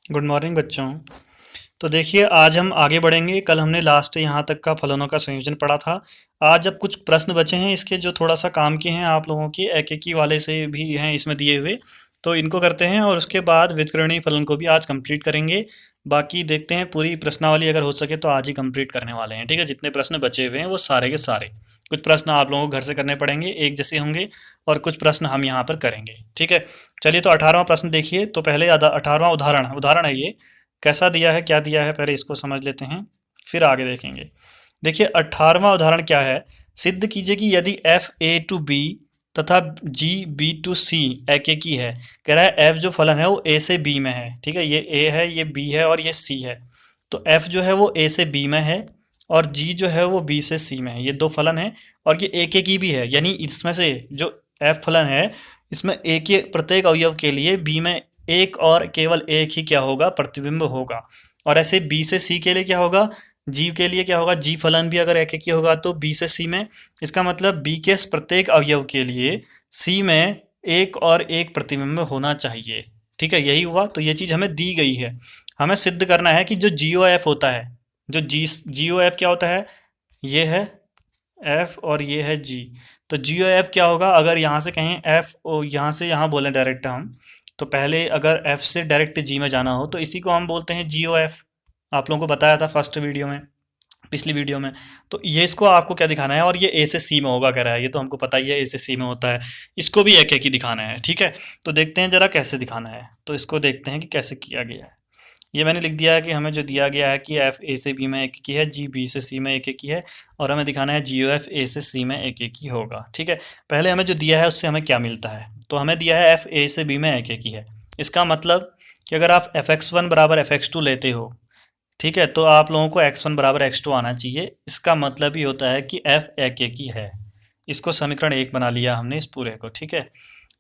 Good morning बच्चों। तो देखिए आज हम आगे बढ़ेंगे। कल हमने लास्ट यहाँ तक का फलनों का संयोजन पढ़ा था। आज अब कुछ प्रश्न बचे हैं इसके जो थोड़ा सा काम के हैं आप लोगों के एक वाले से भी हैं इसमें दिए हुए। तो इनको करते हैं और उसके बाद व्युत्क्रमणीय फलन को भी आज कंप्लीट करेंगे। बाकी देखते हैं पूरी प्रश्नावली अगर हो सके तो आज ही कंप्लीट करने वाले हैं। ठीक है, जितने प्रश्न बचे हुए हैं वो सारे के सारे। कुछ प्रश्न आप लोगों को घर से करने पड़ेंगे, एक जैसे होंगे, और कुछ प्रश्न हम यहाँ पर करेंगे। ठीक है, चलिए तो 18वां प्रश्न देखिए। तो पहले 18वां उदाहरण उदाहरण है ये। कैसा दिया है, क्या दिया है, पहले इसको समझ लेते हैं फिर आगे देखेंगे। देखिए 18वां उदाहरण क्या है। सिद्ध कीजिए कि यदि एफ ए टू बी तथा जी बी टू सी एक एक ही है। कह रहा है एफ जो फलन है वो ए से बी में है। ठीक है, ये ए है, ये बी है और ये सी है। तो एफ जो है वो ए से बी में है और जी जो है वो बी से सी में है। ये दो फलन है और ये एक एक ही भी है, यानी इसमें से जो एफ फलन है इसमें ए के प्रत्येक अवयव के लिए बी में एक और केवल एक ही क्या होगा, प्रतिबिंब होगा। और ऐसे बी से सी के लिए क्या होगा, जी के लिए क्या होगा, जी फलन भी अगर एक एक ही होगा तो बी से सी में। इसका मतलब बी के प्रत्येक अवयव के लिए सी में एक और एक प्रतिबिंब होना चाहिए। ठीक है, यही हुआ। तो ये चीज़ हमें दी गई है। हमें सिद्ध करना है कि जो जी ओ एफ होता है, जो जी ओ एफ क्या होता है, ये है एफ और ये है जी। तो जी ओ एफ क्या होगा, अगर यहाँ से कहें एफ ओ, यहाँ से यहाँ बोलें डायरेक्ट हम, तो पहले अगर एफ से डायरेक्ट जी में जाना हो तो इसी को हम बोलते हैं जी ओ एफ। आप लोगों को बताया था फर्स्ट वीडियो में, पिछली वीडियो में। तो ये इसको आपको क्या दिखाना है, और ये ए से सी में होगा कह रहा है, ये तो हमको पता ही है ए से सी में होता है। इसको भी एक एक ही दिखाना है। ठीक है, तो देखते हैं जरा कैसे दिखाना है। तो इसको देखते हैं कि कैसे किया गया है। ये मैंने लिख दिया है कि हमें जो दिया गया है कि एफ ए से बी में एक एक ही है, जी बी से सी में एक एक ही है, और हमें दिखाना है जी ओ एफ ए से सी में एक एक ही होगा। ठीक है, पहले हमें जो दिया है उससे हमें क्या मिलता है। तो हमें दिया है एफ ए से बी में एक एक ही है। इसका मतलब कि अगर आप एफ एक्स वन बराबर एफ एक्स टू लेते हो, ठीक है, तो आप लोगों को एक्स वन बराबर एक्स टू आना चाहिए। इसका मतलब ये होता है कि एफ एक एक ही है। इसको समीकरण एक बना लिया हमने इस पूरे को। ठीक है,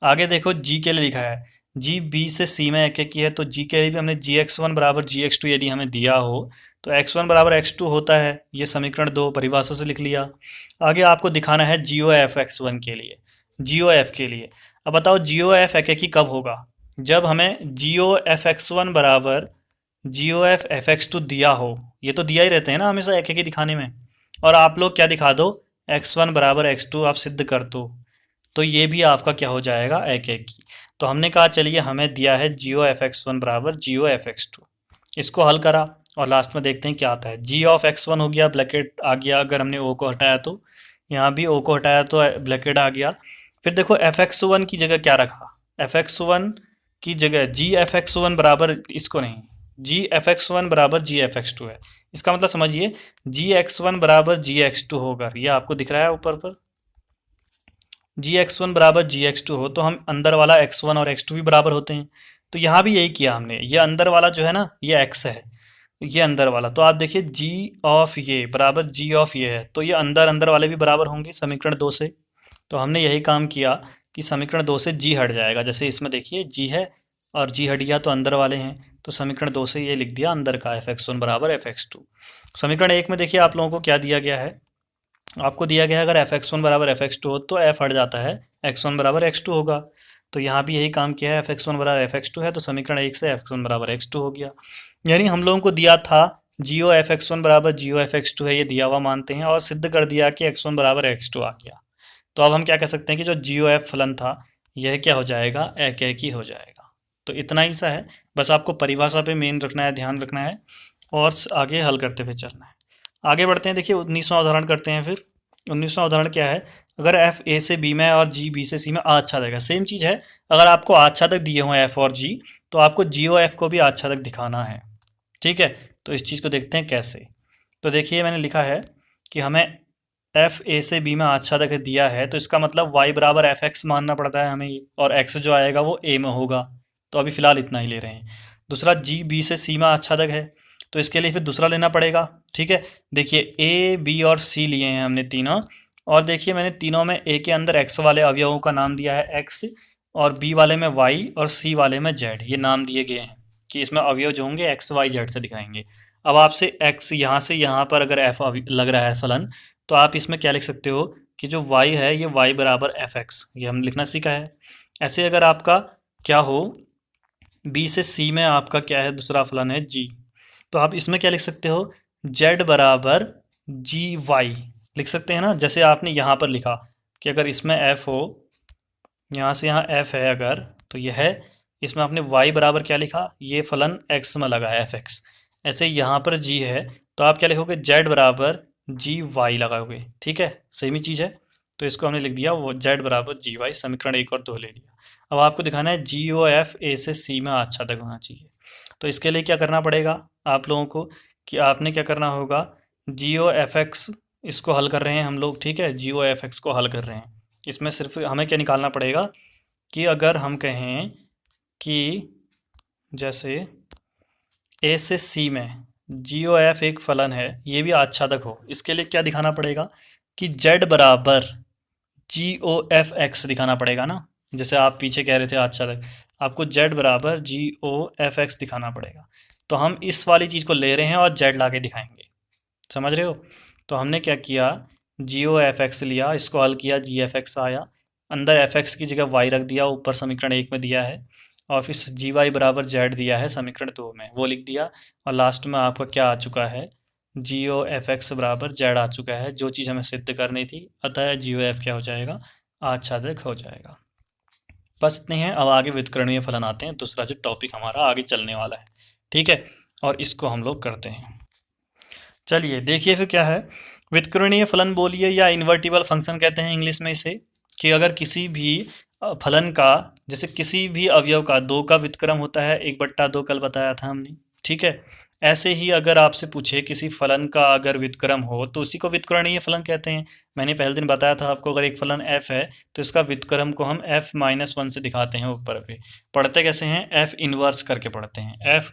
आगे देखो जी के लिए लिखा है, जी बी से सी में एक एक ही है, तो जी के लिए भी हमने जी एक्स वन बराबर जी एक्स टू यदि हमें दिया हो तो एक्स वन बराबर एक्स टू होता है। ये समीकरण दो परिभाषा से लिख लिया। आगे आपको दिखाना है जी ओ एफ एक्स वन के लिए, जी ओ एफ के लिए। अब बताओ जी ओ एफ एक एक ही कब होगा, जब हमें G O F X one बराबर G O F F X two दिया हो। ये तो दिया ही रहते हैं ना हमेशा एक एक ही दिखाने में। और आप लोग क्या दिखा दो, एक्स वन बराबर एक्स टू आप सिद्ध कर दो, तो ये भी आपका क्या हो जाएगा, एक एक ही। तो हमने कहा चलिए हमें दिया है जी ओ एफ एक्स वन बराबर G O F X to. इसको हल करा और लास्ट में देखते हैं क्या आता है। जी ऑफ एक्स वन हो गया, ब्लैकेट आ गया, अगर हमने ओ को हटाया तो यहाँ भी ओ को हटाया तो ब्लैकेट आ गया। फिर देखो एफ एक्स वन की जगह क्या रखा, एफ एक्स वन की जगह जी एफ एक्स वन बराबर, इसको नहीं, जी एफ एक्स वन बराबर जी एफ एक्स टू है। इसका मतलब समझिए जी एक्स वन बराबर जी एक्स टू होगा, ये आपको दिख रहा है ऊपर पर। जी एक्स वन बराबर जी एक्स टू हो तो हम अंदर वाला एक्स वन और एक्स टू भी बराबर होते हैं। तो यहाँ भी यही किया हमने, ये अंदर वाला जो है ना ये एक्स है, ये अंदर वाला। तो आप देखिए जी ऑफ ये बराबर जी ऑफ ये है, तो ये अंदर अंदर वाले भी बराबर होंगे समीकरण दो से। तो हमने यही काम किया कि समीकरण दो से जी हट जाएगा। जैसे इसमें देखिए जी है और जी हट गया तो अंदर वाले हैं, तो समीकरण दो से ये लिख दिया अंदर का एफ एक्स वन बराबर एफ एक्स टू। समीकरण एक में देखिए आप लोगों को क्या दिया गया है, आपको दिया गया है अगर एफ एक्स वन बराबर एफ एक्स टू हो तो एफ हट जाता है, एक्स वन बराबर एक्स टू होगा। तो यहाँ भी यही काम किया है, एफ एक्स वन बराबर एफ एक्स टू है तो समीकरण एक से एक्स वन बराबर एक्स टू हो गया। यानी हम लोगों को दिया था जी ओ एफ एक्स वन बराबर G O F X to है, ये दिया हुआ मानते हैं और सिद्ध कर दिया कि एक्स वन बराबर एक्स टू आ गया। तो अब हम क्या कह सकते हैं कि जो जी ओ एफ फलन था यह क्या हो जाएगा, एक एक ही हो जाएगा। तो इतना ही सा है, बस आपको परिभाषा पे मेन रखना है, ध्यान रखना है और आगे हल करते हुए चलना है। आगे बढ़ते हैं, देखिए 19वां उदाहरण करते हैं फिर। 19वां उदाहरण क्या है, अगर एफ ए से बी में और जी बी से सी में अच्छा देगा, सेम चीज़ है। अगर आपको अच्छा तक दिए हुए एफ और जी तो आपको जी ओ एफ को भी अच्छा तक दिखाना है। ठीक है, तो इस चीज़ को देखते हैं कैसे। तो देखिए मैंने लिखा है कि हमें एफ ए से बी में अच्छा तक दिया है, तो इसका मतलब वाई बराबर एफ एक्स मानना पड़ता है हमें ये, और एक्स जो आएगा वो ए में होगा। तो अभी फ़िलहाल इतना ही ले रहे हैं। दूसरा जी बी से सी में अच्छा तक है, तो इसके लिए फिर दूसरा लेना पड़ेगा। ठीक है, देखिए ए बी और सी लिए हैं हमने तीनों, और देखिए मैंने तीनों में ए के अंदर एक्स वाले अवयवों का नाम दिया है एक्स, और बी वाले में वाई और सी वाले में जेड, ये नाम दिए गए हैं कि इसमें अवयव जो होंगे एक्स वाई जेड से दिखाएंगे। अब आपसे एक्स यहाँ से यहाँ पर अगर एफ लग रहा है फलन, तो आप इसमें क्या लिख सकते हो कि जो y है ये y बराबर एफ एक्स, ये हम लिखना सीखा है। ऐसे अगर आपका क्या हो बी से सी में आपका क्या है, दूसरा फलन है जी। तो आप इसमें क्या लिख सकते हो, जेड बराबर जी वाई लिख सकते हैं ना। जैसे आपने यहाँ पर लिखा कि अगर इसमें एफ हो, यहाँ से यहाँ एफ है अगर, तो यह है, इसमें आपने y बराबर क्या लिखा, ये फलन x में लगा है एफ एक्स। ऐसे यहाँ पर g है, तो आप क्या लिखोगे, z बराबर जी वाई लगाओगे। ठीक है, सेम ही चीज़ है। तो इसको हमने लिख दिया, वो z बराबर जी वाई, समीकरण 1 और 2 ले लिया। अब आपको दिखाना है जी ओ एफ ए से सी में अच्छा तक होना चाहिए। तो इसके लिए क्या करना पड़ेगा आप लोगों को, कि आपने क्या करना होगा, जी ओ एफ एक्स इसको हल कर रहे हैं हम लोग। ठीक है, जी ओ एफ एक्स को हल कर रहे हैं। इसमें सिर्फ हमें क्या निकालना पड़ेगा कि अगर हम कहें कि जैसे ए से सी में जी ओ एफ एक फलन है, ये भी आच्छादक हो, इसके लिए क्या दिखाना पड़ेगा कि जेड बराबर जी ओ एफ एक्स दिखाना पड़ेगा ना। जैसे आप पीछे कह रहे थे आच्छादक, आपको जेड बराबर जी ओ एफ एक्स दिखाना पड़ेगा। तो हम इस वाली चीज़ को ले रहे हैं और जेड ला के दिखाएंगे, समझ रहे हो। तो हमने क्या किया, जी ओ एफ एक्स लिया, इसको हल किया, जी एफ एक्स आया, अंदर एफ एक्स की जगह वाई रख दिया, ऊपर समीकरण 1 में दिया है, और फिर जी वाई बराबर जेड दिया है समीकरण 2 में, वो लिख दिया। और लास्ट में आपका क्या आ चुका है, जी ओ एफ एक्स बराबर जेड आ चुका है, जो चीज़ हमें सिद्ध करनी थी। अतः जी ओ एफ क्या हो जाएगा, आच्छादक हो जाएगा। बस इतने हैं। अब आगे व्युत्क्रमणीय फलन आते हैं, दूसरा जो टॉपिक हमारा आगे चलने वाला है। ठीक है, और इसको हम लोग करते हैं। चलिए देखिए फिर क्या है, व्युत्क्रमणीय फलन बोलिए या इन्वर्टिबल फंक्शन कहते हैं इंग्लिश में इसे, कि अगर किसी भी फलन का, जैसे किसी भी अवयव का 2 का व्युत्क्रम होता है, 1/2 कल बताया था हमने। ठीक है, ऐसे ही अगर आपसे पूछे किसी फलन का अगर व्युत्क्रम हो, तो उसी को व्युत्क्रमणीय फलन कहते हैं। मैंने पहले दिन बताया था आपको, अगर एक फलन f है तो इसका व्युत्क्रम को हम f-1 से दिखाते हैं ऊपर पे। पढ़ते कैसे हैं, f इनवर्स करके पढ़ते हैं। f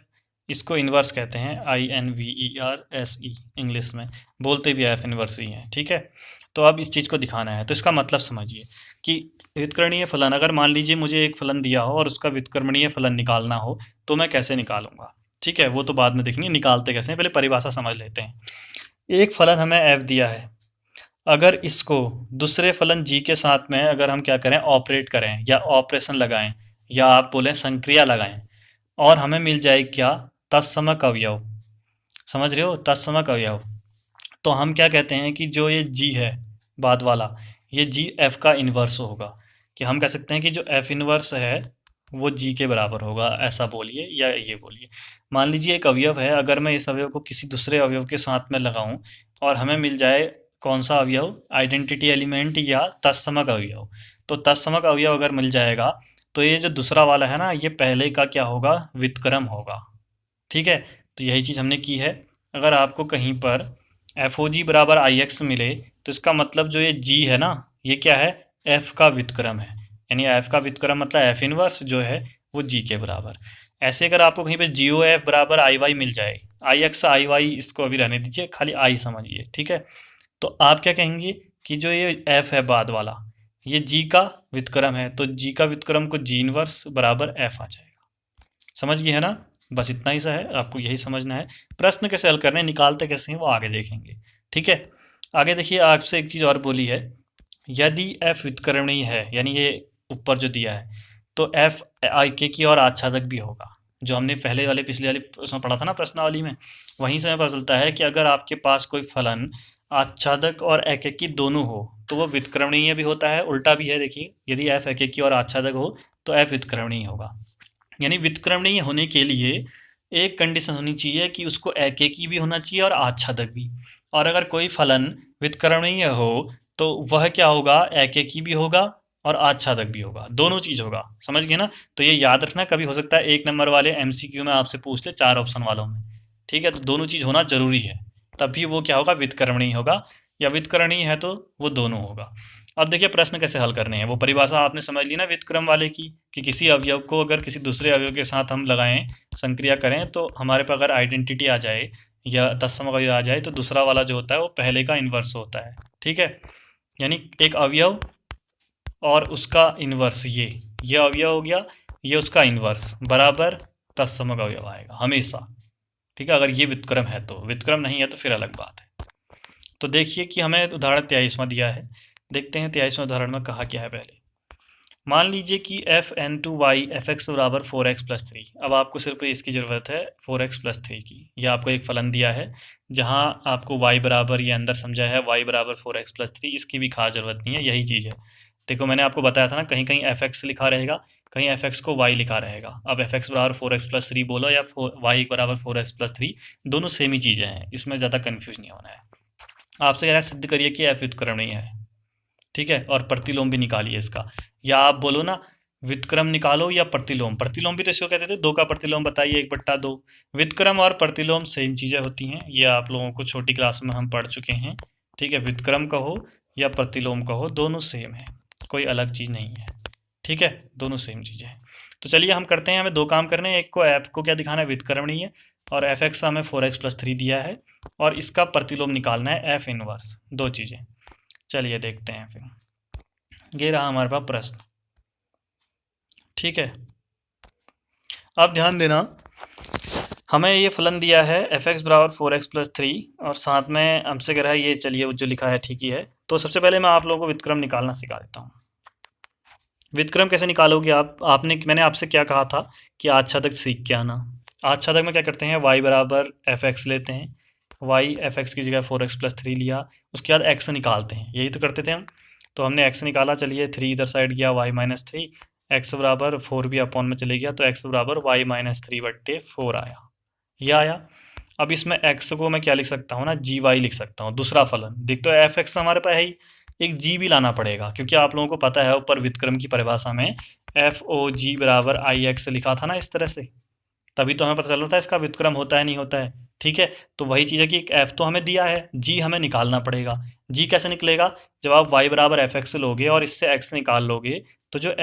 इसको इन्वर्स कहते हैं, INVERSE इंग्लिश में, बोलते भी एफ इन्वर्स ही है। ठीक है, तो अब इस चीज़ को दिखाना है, तो इसका मतलब समझिए कि व्युत्क्रमणीय फलन, अगर मान लीजिए मुझे एक फलन दिया हो और उसका व्युत्क्रमणीय फलन निकालना हो, तो मैं कैसे निकालूंगा। ठीक है, वो तो बाद में देखेंगे निकालते कैसे हैं, पहले परिभाषा समझ लेते हैं। एक फलन हमें f दिया है, अगर इसको दूसरे फलन g के साथ में अगर हम क्या करें, ऑपरेट करें या ऑपरेशन लगाएं, या आप बोलें संक्रिया लगाएं, और हमें मिल जाए क्या, तत्समक अवयव। समझ रहे हो, तत्समक अवयव। तो हम क्या कहते हैं कि जो ये g है बाद वाला, ये g f का इन्वर्स होगा। कि हम कह सकते हैं कि जो f इन्वर्स है वो g के बराबर होगा, ऐसा बोलिए या ये बोलिए। मान लीजिए एक अवयव है, अगर मैं इस अवयव को किसी दूसरे अवयव के साथ में लगाऊं और हमें मिल जाए कौन सा अवयव, आइडेंटिटी एलिमेंट या तत्समक अवयव। तो तत्समक अवयव अगर मिल जाएगा, तो ये जो दूसरा वाला है ना, ये पहले का क्या होगा, व्युत्क्रम होगा। ठीक है, तो यही चीज़ हमने की है। अगर आपको कहीं पर FOG बराबर IX मिले, तो इसका मतलब जो ये G है ना, ये क्या है, F का व्युत्क्रम है। यानी F का व्युत्क्रम मतलब F इनवर्स जो है वो G के बराबर। ऐसे अगर आपको कहीं पे GOF बराबर IY मिल जाए, IX IY इसको अभी रहने दीजिए, खाली I समझिए। ठीक है, तो आप क्या कहेंगे कि जो ये F है बाद वाला, ये G का व्युत्क्रम है, तो G का व्युत्क्रम को G इनवर्स बराबर F आ जाएगा। समझ गए है ना, बस इतना ही सा है, आपको यही समझना है। प्रश्न कैसे हल करने, निकालते कैसे हैं, वो आगे देखेंगे। ठीक है, आगे देखिए, आपसे एक चीज़ और बोली है, यदि f व्युत्क्रमणीय है, यानी ये ऊपर जो दिया है, तो f के की और आच्छादक भी होगा। जो हमने पहले वाले पिछले वाले उसमें पढ़ा था ना प्रश्नावली में, वहीं से हमें पता चलता है कि अगर आपके पास कोई फलन आच्छादक और एकेकी दोनों हो, तो वो व्युत्क्रमणीय भी होता है। उल्टा भी है, देखिए, यदि f एकेकी और आच्छादक हो तो f व्युत्क्रमणीय होगा। यानी व्युत्क्रमणीय होने के लिए एक कंडीशन होनी चाहिए कि उसको एकेकी भी होना चाहिए और आच्छादक भी। और अगर कोई फलन व्युत्क्रमणीय हो तो वह क्या होगा, एकेकी भी होगा और आच्छादक भी होगा, दोनों चीज़ होगा। समझ गए ना, तो ये याद रखना, कभी हो सकता है 1 नंबर वाले MCQ में आपसे पूछ ले 4 ऑप्शन वालों में। ठीक है, तो दोनों चीज़ होना जरूरी है, तभी वो क्या होगा, व्युत्क्रमणीय होगा, या व्युत्करणीय है तो वो दोनों होगा। अब देखिए प्रश्न कैसे हल करने हैं, वो परिभाषा आपने समझ ली ना व्युत्क्रम वाले की, कि किसी अवयव को अगर किसी दूसरे अवयव के साथ हम लगाएं, संक्रिया करें, तो हमारे पास अगर आइडेंटिटी आ जाए या तत्समक अवयव आ जाए, तो दूसरा वाला जो होता है वो पहले का इन्वर्स होता है। ठीक है, यानी एक अवयव और उसका इन्वर्स, ये अवयव हो गया, ये उसका इन्वर्स बराबर तत्समक अवयव आएगा हमेशा। ठीक है, अगर ये व्युत्क्रम है तो, व्युत्क्रम नहीं है तो फिर अलग बात है। तो देखिए कि हमें उदाहरण 23वां दिया है, देखते हैं 23वें उदाहरण में कहा क्या है। पहले मान लीजिए कि F N to Y F X बराबर 4x+3। अब आपको सिर्फ इसकी ज़रूरत है 4x+3 की। यह आपको एक फलन दिया है जहां आपको y बराबर, ये अंदर समझा है y बराबर 4x+3, इसकी भी खास ज़रूरत नहीं है, यही चीज़ है। देखो मैंने आपको बताया था ना, कहीं कहीं एफ एक्स लिखा रहेगा, कहीं एफ एक्स को y लिखा रहेगा। अब एफ एक्स बराबर 4x+3 बोलो या y बराबर 4x+3, दोनों सेम ही चीज़ें हैं, इसमें ज़्यादा कन्फ्यूज नहीं होना है। आपसे कह रहा है सिद्ध करिए कि एफ व्युत्क्रमणीय है, ठीक है, और प्रतिलोम भी निकालिए इसका। या आप बोलो ना व्युत्क्रम निकालो या प्रतिलोम, प्रतिलोम भी तो इसको कहते थे, दो का प्रतिलोम बताइए 1/2। व्युत्क्रम और प्रतिलोम सेम चीज़ें होती हैं, ये आप लोगों को छोटी क्लास में हम पढ़ चुके हैं, ठीक है। व्युत्क्रम कहो या प्रतिलोम कहो, दोनों सेम है, कोई अलग चीज़ नहीं है, ठीक है, दोनों सेम चीज़ें हैं। तो चलिए हम करते हैं, हमें दो काम करने हैं। एक को एफ को क्या दिखाना है, व्युत्क्रमणीय, और एफ एक्स हमें 4x+3 दिया है, और इसका प्रतिलोम निकालना है एफ इनवर्स, दो चीज़ें। चलिए देखते हैं फिर। ये रहा हमारे पास प्रश्न, ठीक है। अब ध्यान देना, हमें ये फलन दिया है एफ एक्स बराबर 4x+3, और साथ में हमसे कह रहा है ये, चलिए जो लिखा है ठीक ही है। तो सबसे पहले मैं आप लोगों को व्युत्क्रम निकालना सिखा देता हूँ। व्युत्क्रम कैसे निकालोगे आप, मैंने आपसे क्या कहा था कि आज छात्रक सीख के आना। आज छात्रक में क्या करते हैं, y बराबर एफ एक्स लेते हैं, y एफ एक्स की जगह 4x+3 लिया, उसके बाद x निकालते हैं, यही तो करते थे हम। तो हमने x निकाला, चलिए 3 इधर साइड गया, y-3, x बराबर 4 भी अपॉन में चले गया, तो x बराबर y-3/4 आया, यह आया। अब इसमें x को मैं क्या लिख सकता हूँ ना, gy लिख सकता हूँ, दूसरा फलन। देख तो एफ एक्स हमारे पास है ही, एक g भी लाना पड़ेगा, क्योंकि आप लोगों को पता है ऊपर व्युत्क्रम की परिभाषा में एफ ओ जी बराबर आई एक्स लिखा था ना इस तरह से, तभी तो हमें पता चल रहा था इसका व्युत्क्रम होता है नहीं होता है, ठीक है। तो वही चीज़ है कि एक एफ तो हमें दिया है, जी हमें निकालना पड़ेगा। जी कैसे निकलेगा, जब आप y बराबर एफ एक्स लोगे और इससे x निकाल लोगे, तो जो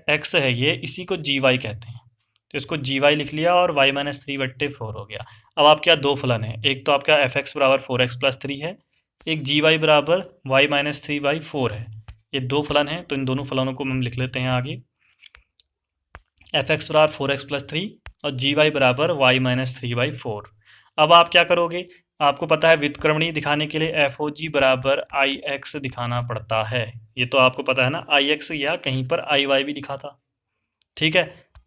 x है ये, इसी को जी वाई कहते हैं, तो इसको जी वाई लिख लिया और y-3/4 हो गया। अब आपके यहाँ दो फलन है, एक तो आपका एफ एक्स बराबर 4x+3 है, एक जी वाई बराबर y-3/4 है, ये दो फलन है। तो इन दोनों फलनों को हम लिख लेते हैं आगे, एफ एक्स बराबर 4x+3 और जी वाई बराबर y-3/4। अब आप क्या करोगे, आपको पता है व्युत्क्रमणीय दिखाने के लिए एफ ओ जी बराबर आई एक्स दिखाना पड़ता है, ये तो आपको पता है ना, आई एक्स, या कहीं पर आई वाई भी लिखा था, ठीक है।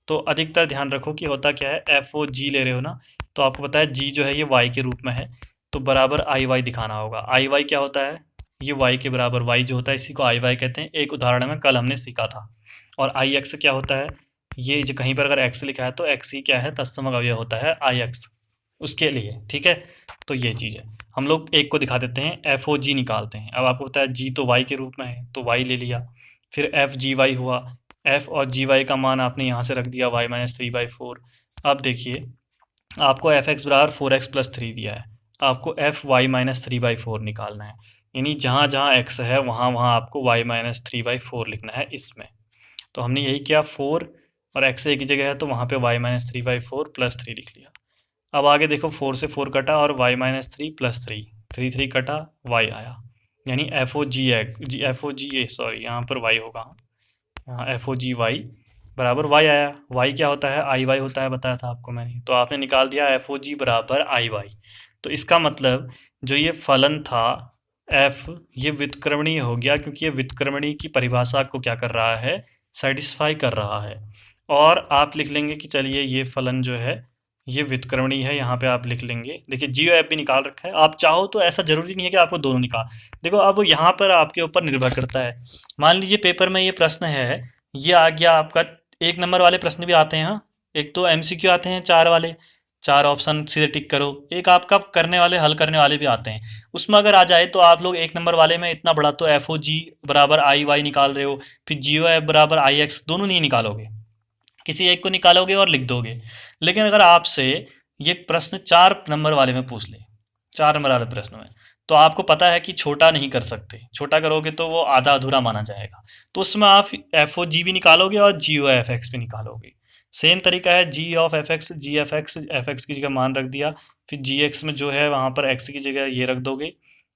तो अधिकतर ध्यान रखो कि होता क्या है, एफ ओ जी ले रहे हो ना, तो आपको पता है जी जो है ये वाई के रूप में है, तो बराबर आई वाई दिखाना होगा। आई वाई क्या होता है, ये वाई के बराबर वाई जो होता है, इसी को आई वाई कहते हैं, एक उदाहरण में कल हमने सीखा था। और आई एक्स क्या होता है, ये जो कहीं पर अगर एक्स लिखा है तो एक्स ही क्या है, तत्सम अवयव होता है आई एक्स, उसके लिए, ठीक है। तो ये चीज़ है, हम लोग एक को दिखा देते हैं, एफ ओ जी निकालते हैं। अब आपको पता है जी तो वाई के रूप में है, तो वाई ले लिया, फिर एफ जी वाई हुआ, एफ और जी वाई का मान आपने यहाँ से रख दिया y-3/4। अब देखिए आपको एफ एक्स बराबर 4x+3 दिया है, आपको एफ y-3/4 निकालना है, यानी जहाँ जहाँ x है वहाँ वहाँ आपको y-3/4 लिखना है इसमें। तो हमने यही किया, 4 और x एक ही जगह है तो वहाँ पे y-3/4 + 3 लिख लिया। अब आगे देखो 4 से 4 कटा और y-3 + 3, 3 कटा, y आया, यानी एफ ओ जी सॉरी यहाँ पर y होगा, यहाँ एफ ओ जी वाई बराबर y आया। y क्या होता है, आई वाई होता है, बताया था आपको मैंने, तो आपने निकाल दिया एफ ओ जी बराबर आई वाई। तो इसका मतलब जो ये फलन था f, ये व्युत्क्रमणीय हो गया, क्योंकि ये व्युत्क्रमणीय की परिभाषा को क्या कर रहा है, सेटिस्फाई कर रहा है। और आप लिख लेंगे कि चलिए ये फलन जो है ये व्युत्क्रमणीय है, यहाँ पे आप लिख लेंगे। देखिए जी एफ भी निकाल रखा है, आप चाहो तो ऐसा जरूरी नहीं है कि आपको दोनों निकाल, देखो अब यहाँ पर आपके ऊपर निर्भर करता है। मान लीजिए पेपर में ये प्रश्न है, ये आ गया आपका, 1 नंबर वाले प्रश्न भी आते हैं, हाँ, एक तो एमसीक्यू आते हैं 4 वाले, 4 ऑप्शन सीधे टिक करो, एक आपका करने वाले, हल करने वाले भी आते हैं। उसमें अगर आ जाए तो आप लोग 1 नंबर वाले में इतना बड़ा तो एफ ओ जी बराबर आई वाई निकाल रहे हो, फिर जी ओ एफ बराबर आई एक्स, दोनों नहीं निकालोगे, किसी एक को निकालोगे और लिख दोगे। लेकिन अगर आपसे ये प्रश्न 4 नंबर वाले में पूछ ले, 4 नंबर वाले प्रश्न में, तो आपको पता है कि छोटा नहीं कर सकते, छोटा करोगे तो वो आधा अधूरा माना जाएगा, तो उसमें आप एफ ओ जी भी निकालोगे और जी ओ एफ एक्स भी निकालोगे। सेम तरीका है, G of F X, G F X की जगह मान रख दिया, फिर जी एक्स में जो है वहाँ पर एक्स की जगह ये रख दोगे,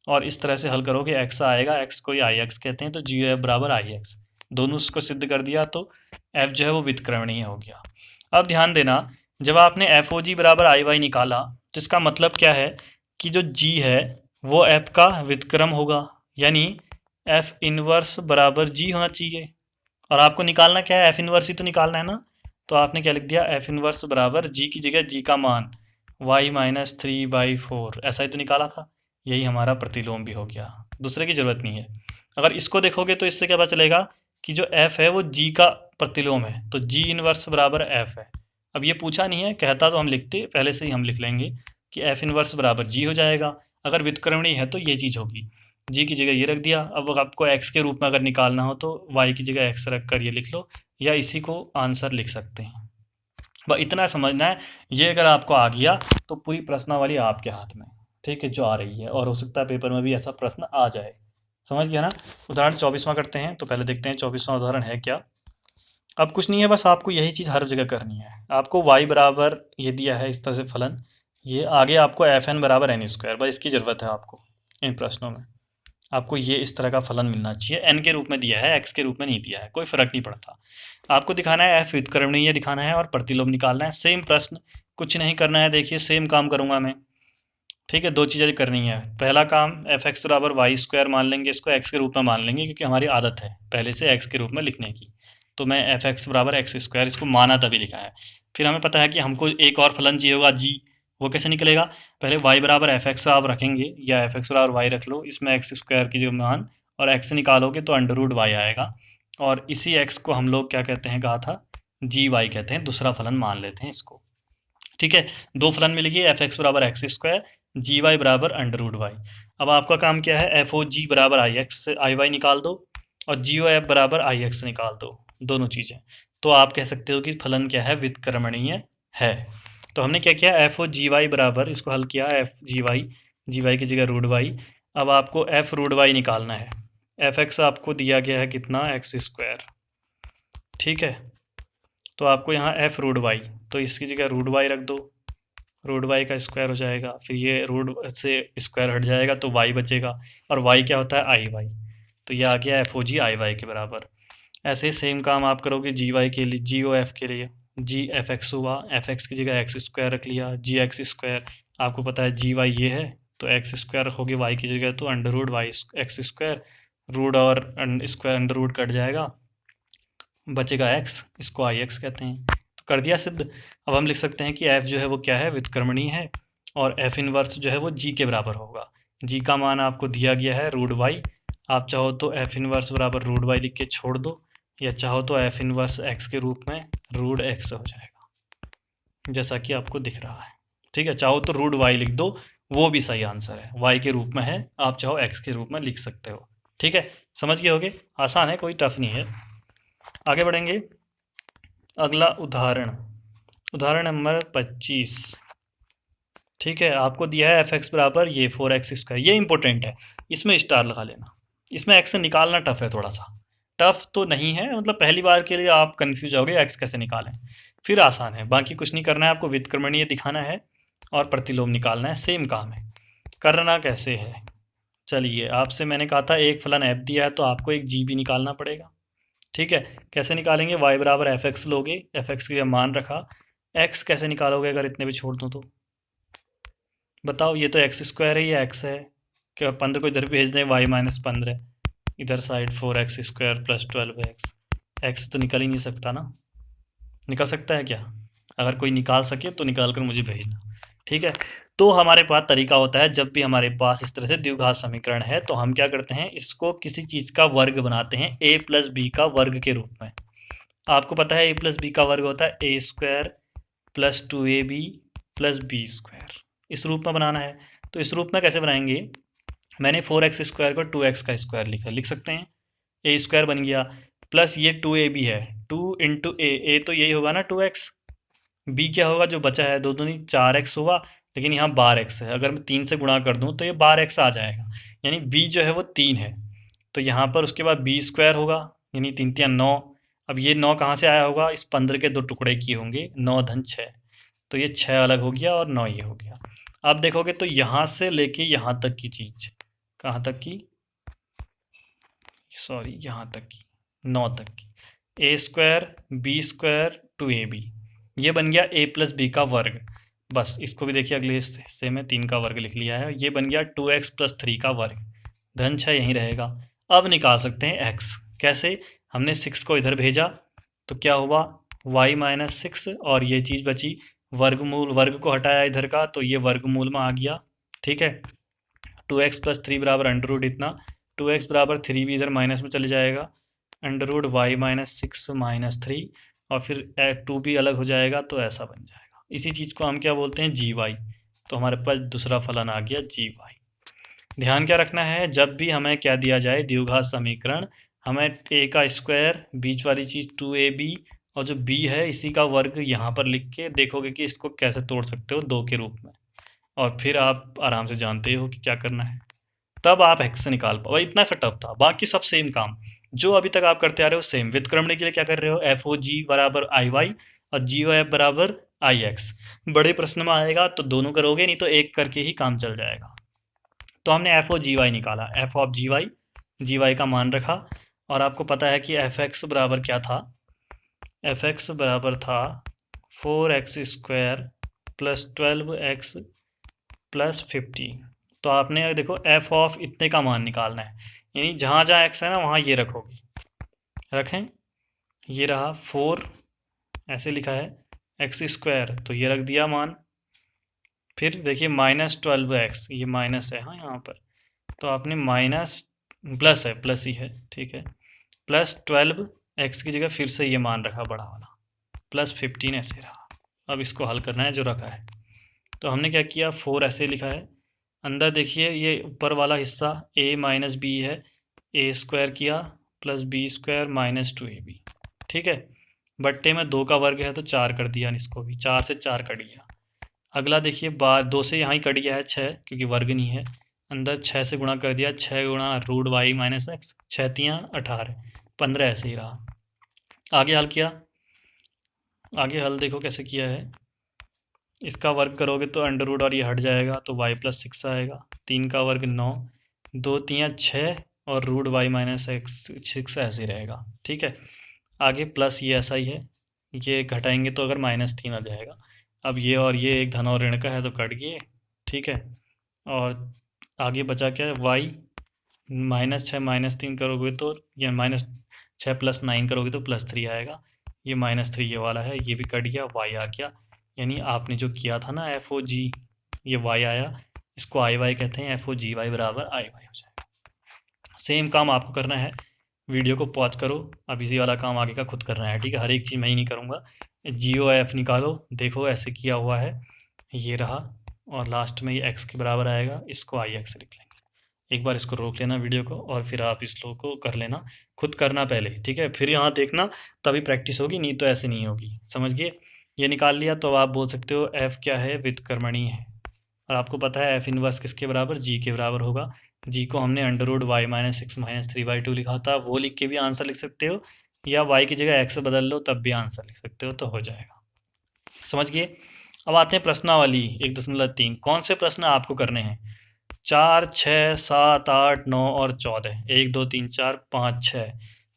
और इस तरह से हल करोगे, एक्स आएगा, एक्स को ही आई एक्स कहते हैं, तो जी ओ एफ बराबर आई एक्स, दोनों उसको सिद्ध कर दिया, तो एफ जो है वो व्युत्क्रमणीय हो गया। अब ध्यान देना, जब आपने एफ ओ जी बराबर आई वाई निकाला, तो इसका मतलब क्या है कि जो जी है वो एफ का व्युत्क्रम होगा, यानी एफ इनवर्स बराबर जी होना चाहिए, और आपको निकालना क्या है, एफ इनवर्स ही तो निकालना है ना। तो आपने क्या लिख दिया, एफ इनवर्स बराबर जी की जगह जी का मान y-3/4, ऐसा ही तो निकाला था। यही हमारा प्रतिलोम भी हो गया, दूसरे की ज़रूरत नहीं है। अगर इसको देखोगे तो इससे क्या पता चलेगा कि जो f है वो g का प्रतिलोम है, तो g इनवर्स बराबर f है। अब ये पूछा नहीं है, कहता तो हम लिखते, पहले से ही हम लिख लेंगे कि f इनवर्स बराबर g हो जाएगा। अगर व्युत्क्रमणीय है तो ये चीज़ होगी, g की जगह ये रख दिया। अब आपको x के रूप में अगर निकालना हो तो y की जगह x रख कर ये लिख लो, या इसी को आंसर लिख सकते हैं। बस इतना समझना है। ये अगर आपको आ गया तो पूरी प्रश्नावली आपके हाथ में, ठीक है, जो आ रही है, और हो सकता है पेपर में भी ऐसा प्रश्न आ जाए। समझ गया ना। उदाहरण 24वां करते हैं, तो पहले देखते हैं 24वां उदाहरण है क्या। अब कुछ नहीं है, बस आपको यही चीज़ हर जगह करनी है। आपको y बराबर ये दिया है इस तरह से फलन, ये आगे आपको एफ एन बराबर एन स्क्वायर, बस इसकी ज़रूरत है आपको। इन प्रश्नों में आपको ये इस तरह का फलन मिलना चाहिए, एन के रूप में दिया है, एक्स के रूप में नहीं दिया है, कोई फ़र्क नहीं पड़ता। आपको दिखाना है एफ व्युत्क्रमणीय दिखाना है और प्रतिलोम निकालना है। सेम प्रश्न, कुछ नहीं करना है। देखिए सेम काम करूँगा मैं, ठीक है। दो चीज़ें करनी है। पहला काम, एफ एक्स बराबर वाई स्क्वायर मान लेंगे, इसको एक्स के रूप में मान लेंगे क्योंकि हमारी आदत है पहले से एक्स के रूप में लिखने की। तो मैं एफ एक्स बराबर एक्स स्क्वायर, इसको माना तभी लिखा है। फिर हमें पता है कि हमको एक और फलन चाहिए होगा जी, वो कैसे निकलेगा। पहले y बराबर एफ एक्स आप रखेंगे, या एफ एक्स बराबर वाई रख लो, इसमें एक्स स्क्वायर की जो मान, और एक्स निकालोगे तो अंडर रूट वाई आएगा। और इसी एक्स को हम लोग क्या कहते हैं, कहा था जी वाई कहते हैं। दूसरा फलन मान लेते हैं इसको, ठीक है। दो फलन मिल गए, एफ एक्स बराबर एक्स स्क्वायर, जी वाई बराबर अंडर रूट वाई। अब आपका काम क्या है, एफ ओ जी बराबर आई एक्स से आई वाई निकाल दो, और जी ओ एफ बराबर आई एक्स निकाल दो, दोनों चीज़ें। तो आप कह सकते हो कि फलन क्या है, व्युत्क्रमणीय है। तो हमने क्या किया, एफ ओ जी वाई बराबर, इसको हल किया, एफ जी वाई की जगह रूट वाई। अब आपको एफ रूट वाई निकालना है। एफ एक्स आपको दिया गया है कितना, एक्स स्क्वायर, ठीक है। तो आपको यहाँ एफ रूट वाई, तो इसकी जगह रूट वाई रख दो, रूट वाई का स्क्वायर हो जाएगा। फिर ये रूट से स्क्वायर हट जाएगा तो वाई बचेगा, और वाई क्या होता है, आई वाई। तो ये आ गया एफ ओ जी आई वाई के बराबर। ऐसे ही सेम काम आप करोगे जी वाई के लिए, जी ओ एफ के लिए। जी एफ एक्स हुआ, एफ एक्स की जगह एक्स स्क्वायर रख लिया, जी एक्स स्क्वायर। आपको पता है जी वाई ये है, तो एक्स स्क्वायर रखोगे वाई की जगह, तो under root Y X square, root और स्क्वायर अंडर रूट कट जाएगा, बचेगा एक्स, इसको आई एक्स कहते हैं। तो कर दिया सिद्ध। अब हम लिख सकते हैं कि एफ जो है वो क्या है, व्युत्क्रमणीय है, और एफ इनवर्स जो है वो जी के बराबर होगा। जी का मान आपको दिया गया है रूट वाई, आप चाहो तो एफ इनवर्स बराबर रूट वाई लिख के छोड़ दो, या चाहो तो एफ इनवर्स एक्स के रूप में रूट एक्स हो जाएगा, जैसा कि आपको दिख रहा है, ठीक है। चाहो तो रूट वाई लिख दो, वो भी सही आंसर है, वाई के रूप में है, आप चाहो एक्स के रूप में लिख सकते हो, ठीक है। समझ गए होगे, आसान है, कोई टफ नहीं है। आगे बढ़ेंगे। अगला उदाहरण, उदाहरण नंबर 25, ठीक है। आपको दिया है एफ एक्स बराबर ये 4x स्क्वायर, ये इंपॉर्टेंट है, इसमें स्टार लगा लेना। इसमें एक्स निकालना टफ है, थोड़ा सा टफ तो नहीं है, मतलब पहली बार के लिए आप कंफ्यूज होगे एक्स कैसे निकालें, फिर आसान है। बाकी कुछ नहीं करना है, आपको व्युत्क्रमणीय दिखाना है और प्रतिलोम निकालना है, सेम काम है। करना कैसे है, चलिए, आपसे मैंने कहा था एक फलन एफ दिया है तो आपको एक जी भी निकालना पड़ेगा, ठीक है। कैसे निकालेंगे, y बराबर एफ एक्स लोगे, एफ एक्स का मान रखा, x कैसे निकालोगे अगर इतने भी छोड़ दूँ तो, बताओ। ये तो एक्स स्क्वायर है, ये x है, क्या 15 को इधर भेज दें, y-15, इधर side 4x square plus 12x, x तो निकल ही नहीं सकता ना, निकल सकता है क्या, अगर कोई निकाल सके तो निकाल कर मुझे भेजना, ठीक है। तो हमारे पास तरीका होता है, जब भी हमारे पास इस तरह से द्विघात समीकरण है तो हम क्या करते हैं, इसको किसी चीज़ का वर्ग बनाते हैं, a प्लस बी का वर्ग के रूप में। आपको पता है a प्लस बी का वर्ग होता है A square plus 2ab plus B square, इस रूप में बनाना है। तो इस रूप में कैसे बनाएंगे, मैंने 4x स्क्वायर को 2x का स्क्वायर लिख सकते हैं, ए स्क्वायर बन गया, प्लस ये 2ab है, 2 इंटू ए तो यही होगा ना 2x, b क्या होगा जो बचा है, दो दूनी 4x होगा, लेकिन यहाँ 12x है, अगर मैं 3 से गुणा कर दूँ तो ये 12x आ जाएगा, यानी b जो है वो 3 है। तो यहाँ पर उसके बाद बी स्क्वायर होगा, यानी 3 3 9। अब ये 9 कहाँ से आया होगा, इस 15 के दो टुकड़े किए होंगे, 9 धन 6, तो ये 6 अलग हो गया और 9 ये हो गया। अब देखोगे तो यहाँ से लेके यहाँ तक की चीज़, कहाँ तक की, सॉरी यहाँ तक की, 9 तक की, ए स्क्वायर बी स्क्वायर 2ab, ये बन गया a प्लस बी का वर्ग। बस इसको भी देखिए अगले हिस्से में 3 का वर्ग लिख लिया है, ये बन गया 2x प्लस 3 का वर्ग, धन 6 यहीं रहेगा। अब निकाल सकते हैं x, कैसे, हमने 6 को इधर भेजा तो क्या हुआ, y माइनस 6, और ये चीज़ बची वर्गमूल, वर्ग को हटाया इधर का तो ये वर्गमूल में आ गया। ठीक है, 2x प्लस 3 बराबर अंडर रूट इतना, 2x बराबर 3 भी इधर माइनस में चले जाएगा, under root Y minus 6 minus 3, और फिर 2 भी अलग हो जाएगा तो ऐसा बन जाएगा। इसी चीज़ को हम क्या बोलते हैं, जी वाई। तो हमारे पास दूसरा फलन आ गया जी वाई। ध्यान क्या रखना है, जब भी हमें क्या दिया जाए द्विघात समीकरण, हमें ए का स्क्वायर, बीच वाली चीज़ 2ab, और जो b है इसी का वर्ग यहाँ पर लिख के देखोगे कि इसको कैसे तोड़ सकते हो 2 के रूप में, और फिर आप आराम से जानते हो कि क्या करना है, तब आप x से निकाल पाओ। इतना सा टफ था, बाकी सब सेम काम जो अभी तक आप करते आ रहे हो सेम। व्युत्क्रमण के लिए क्या कर रहे हो, एफ ओ जी बराबर आई वाई और जी ओ एफ बराबर आई एक्स। बड़े प्रश्न में आएगा तो दोनों करोगे, नहीं तो एक करके ही काम चल जाएगा। तो हमने एफ ओ जी वाई निकाला, एफ ऑफ जी वाई का मान रखा, और आपको पता है कि एफ एक्स बराबर क्या था, एफ एक्स बराबर था 4x square plus 12x plus 50। तो आपने देखो एफ ऑफ इतने का मान निकालना है, यानी जहाँ जहाँ एक्स है ना वहाँ ये रखोगे, रखें, ये रहा 4, ऐसे लिखा है एक्स स्क्वायर तो ये रख दिया मान, फिर देखिए माइनस 12x, ये माइनस है हाँ यहाँ पर, तो आपने माइनस प्लस है, प्लस ही है ठीक है, प्लस 12x की जगह फिर से ये मान रखा बड़ा वाला, प्लस 15 ऐसे रहा। अब इसको हल करना है जो रखा है, तो हमने क्या किया 4 ऐसे लिखा है, अंदर देखिए ये ऊपर वाला हिस्सा a माइनस बी है, ए स्क्वायर किया plus B square minus 2ab, ठीक है, बट्टे में 2 का वर्ग है तो 4 कर दिया, इसको भी 4 से 4 कट गया। अगला देखिए 2 से यहाँ ही कट गया है 6, क्योंकि वर्ग नहीं है, अंदर 6 से गुणा कर दिया, 6 गुणा रूट वाई माइनस एक्स, 6 तियाँ 18, 15 ऐसे ही रहा। आगे हल किया, आगे हल देखो कैसे किया है, इसका वर्ग करोगे तो अंडर रूट और ये हट जाएगा तो y प्लस 6 आएगा, 3 का वर्ग 9, 2 तियाँ 6 और रूट वाई माइनस एक्स 6 ऐसे ही रहेगा। ठीक है, आगे प्लस ये ऐसा ही है, ये घटाएंगे तो अगर -3 आ जाएगा। अब ये और ये एक धन और ऋण का है तो कट गए, ठीक है, और आगे बचा क्या है y, -6 -3 करोगे तो ये -6 प्लस 9 करोगे तो +3 आएगा, ये -3 ये वाला है, ये भी कट गया, y आ गया, यानी आपने जो किया था ना एफ ओ जी, ये y आया, इसको आई वाई कहते हैं, एफ ओ जी वाई बराबर आई वाई हो जाएगा। सेम काम आपको करना है, वीडियो को पॉज करो, अब इसी वाला काम आगे का खुद करना है, ठीक है, हर एक चीज़ मैं ही नहीं करूँगा। जी ओ एफ निकालो, देखो ऐसे किया हुआ है, ये रहा, और लास्ट में ये x के बराबर आएगा, इसको आई एक्स लिख लेंगे। एक बार इसको रोक लेना वीडियो को, और फिर आप इस लो को कर लेना, खुद करना पहले, ठीक है, फिर यहाँ देखना तभी प्रैक्टिस होगी, नहीं तो ऐसे नहीं होगी, समझ गए। ये निकाल लिया तो आप बोल सकते हो f क्या है, व्युत्क्रमणीय है, और आपको पता है f इनवर्स किसके बराबर, g के बराबर होगा। g को हमने under root Y minus 6 minus 3/2 लिखा था, वो लिख के भी आंसर लिख सकते हो, या y की जगह x बदल लो तब भी आंसर लिख सकते हो, तो हो जाएगा, समझ गए। अब आते हैं प्रश्नावली 1.3, कौन से प्रश्न आपको करने हैं, 4, 6, 7, 8, 9 और 14, 1, 2, 3, 4, 5,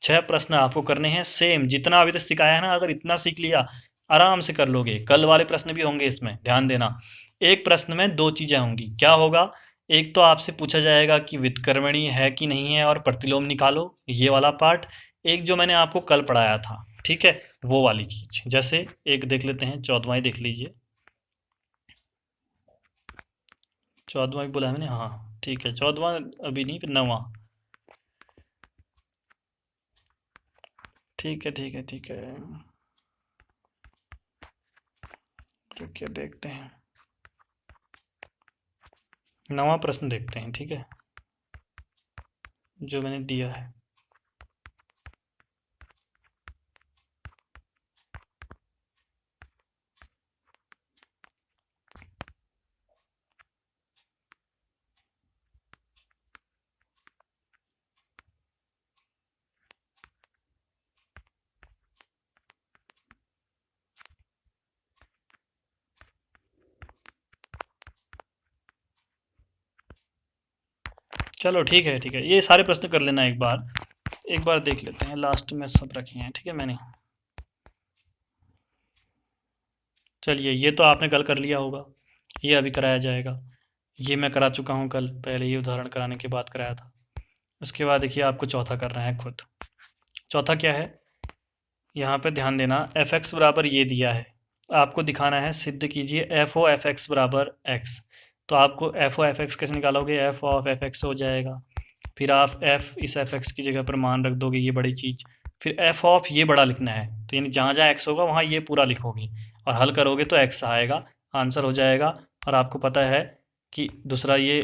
6 प्रश्न आपको करने हैं सेम, जितना अभी तक सिखाया है ना, अगर इतना सीख लिया आराम से कर लोगे। कल वाले प्रश्न भी होंगे इसमें, ध्यान देना, एक प्रश्न में 2 चीज़ें होंगी, क्या होगा, एक तो आपसे पूछा जाएगा कि व्युत्क्रमणीय है कि नहीं है और प्रतिलोम निकालो, ये वाला पार्ट, एक जो मैंने आपको कल पढ़ाया था, ठीक है, वो वाली चीज़। जैसे एक देख लेते हैं, 14वां देख लीजिए, 14वां भी बोला है मैंने, हाँ ठीक है, 14वां अभी नहीं, फिर 9वां, ठीक है ठीक है ठीक है, तो क्या देखते हैं, 9वां प्रश्न देखते हैं, ठीक है, जो मैंने दिया है। चलो ठीक है ठीक है, ये सारे प्रश्न कर लेना एक बार देख लेते हैं, लास्ट में सब रखे हैं, ठीक है मैंने। चलिए, ये तो आपने कल कर लिया होगा, ये अभी कराया जाएगा, ये मैं करा चुका हूँ कल, पहले ही उदाहरण कराने के बाद कराया था। उसके बाद देखिए आपको चौथा करना है खुद, चौथा क्या है, यहाँ पे ध्यान देना, एफ एक्स बराबर ये दिया है, आपको दिखाना है, सिद्ध कीजिए एफ ओ एफ एक्स बराबर एक्स। तो आपको एफ ओ एफ एक्स कैसे निकालोगे, एफ ऑफ एफ एक्स हो जाएगा, फिर आप एफ इस एफ एक्स की जगह पर मान रख दोगे, ये बड़ी चीज़, फिर एफ ऑफ ये बड़ा लिखना है, तो यानी जहाँ जहाँ एक्स होगा वहाँ ये पूरा लिखोगे और हल करोगे तो एक्स आएगा, आंसर हो जाएगा। और आपको पता है कि दूसरा ये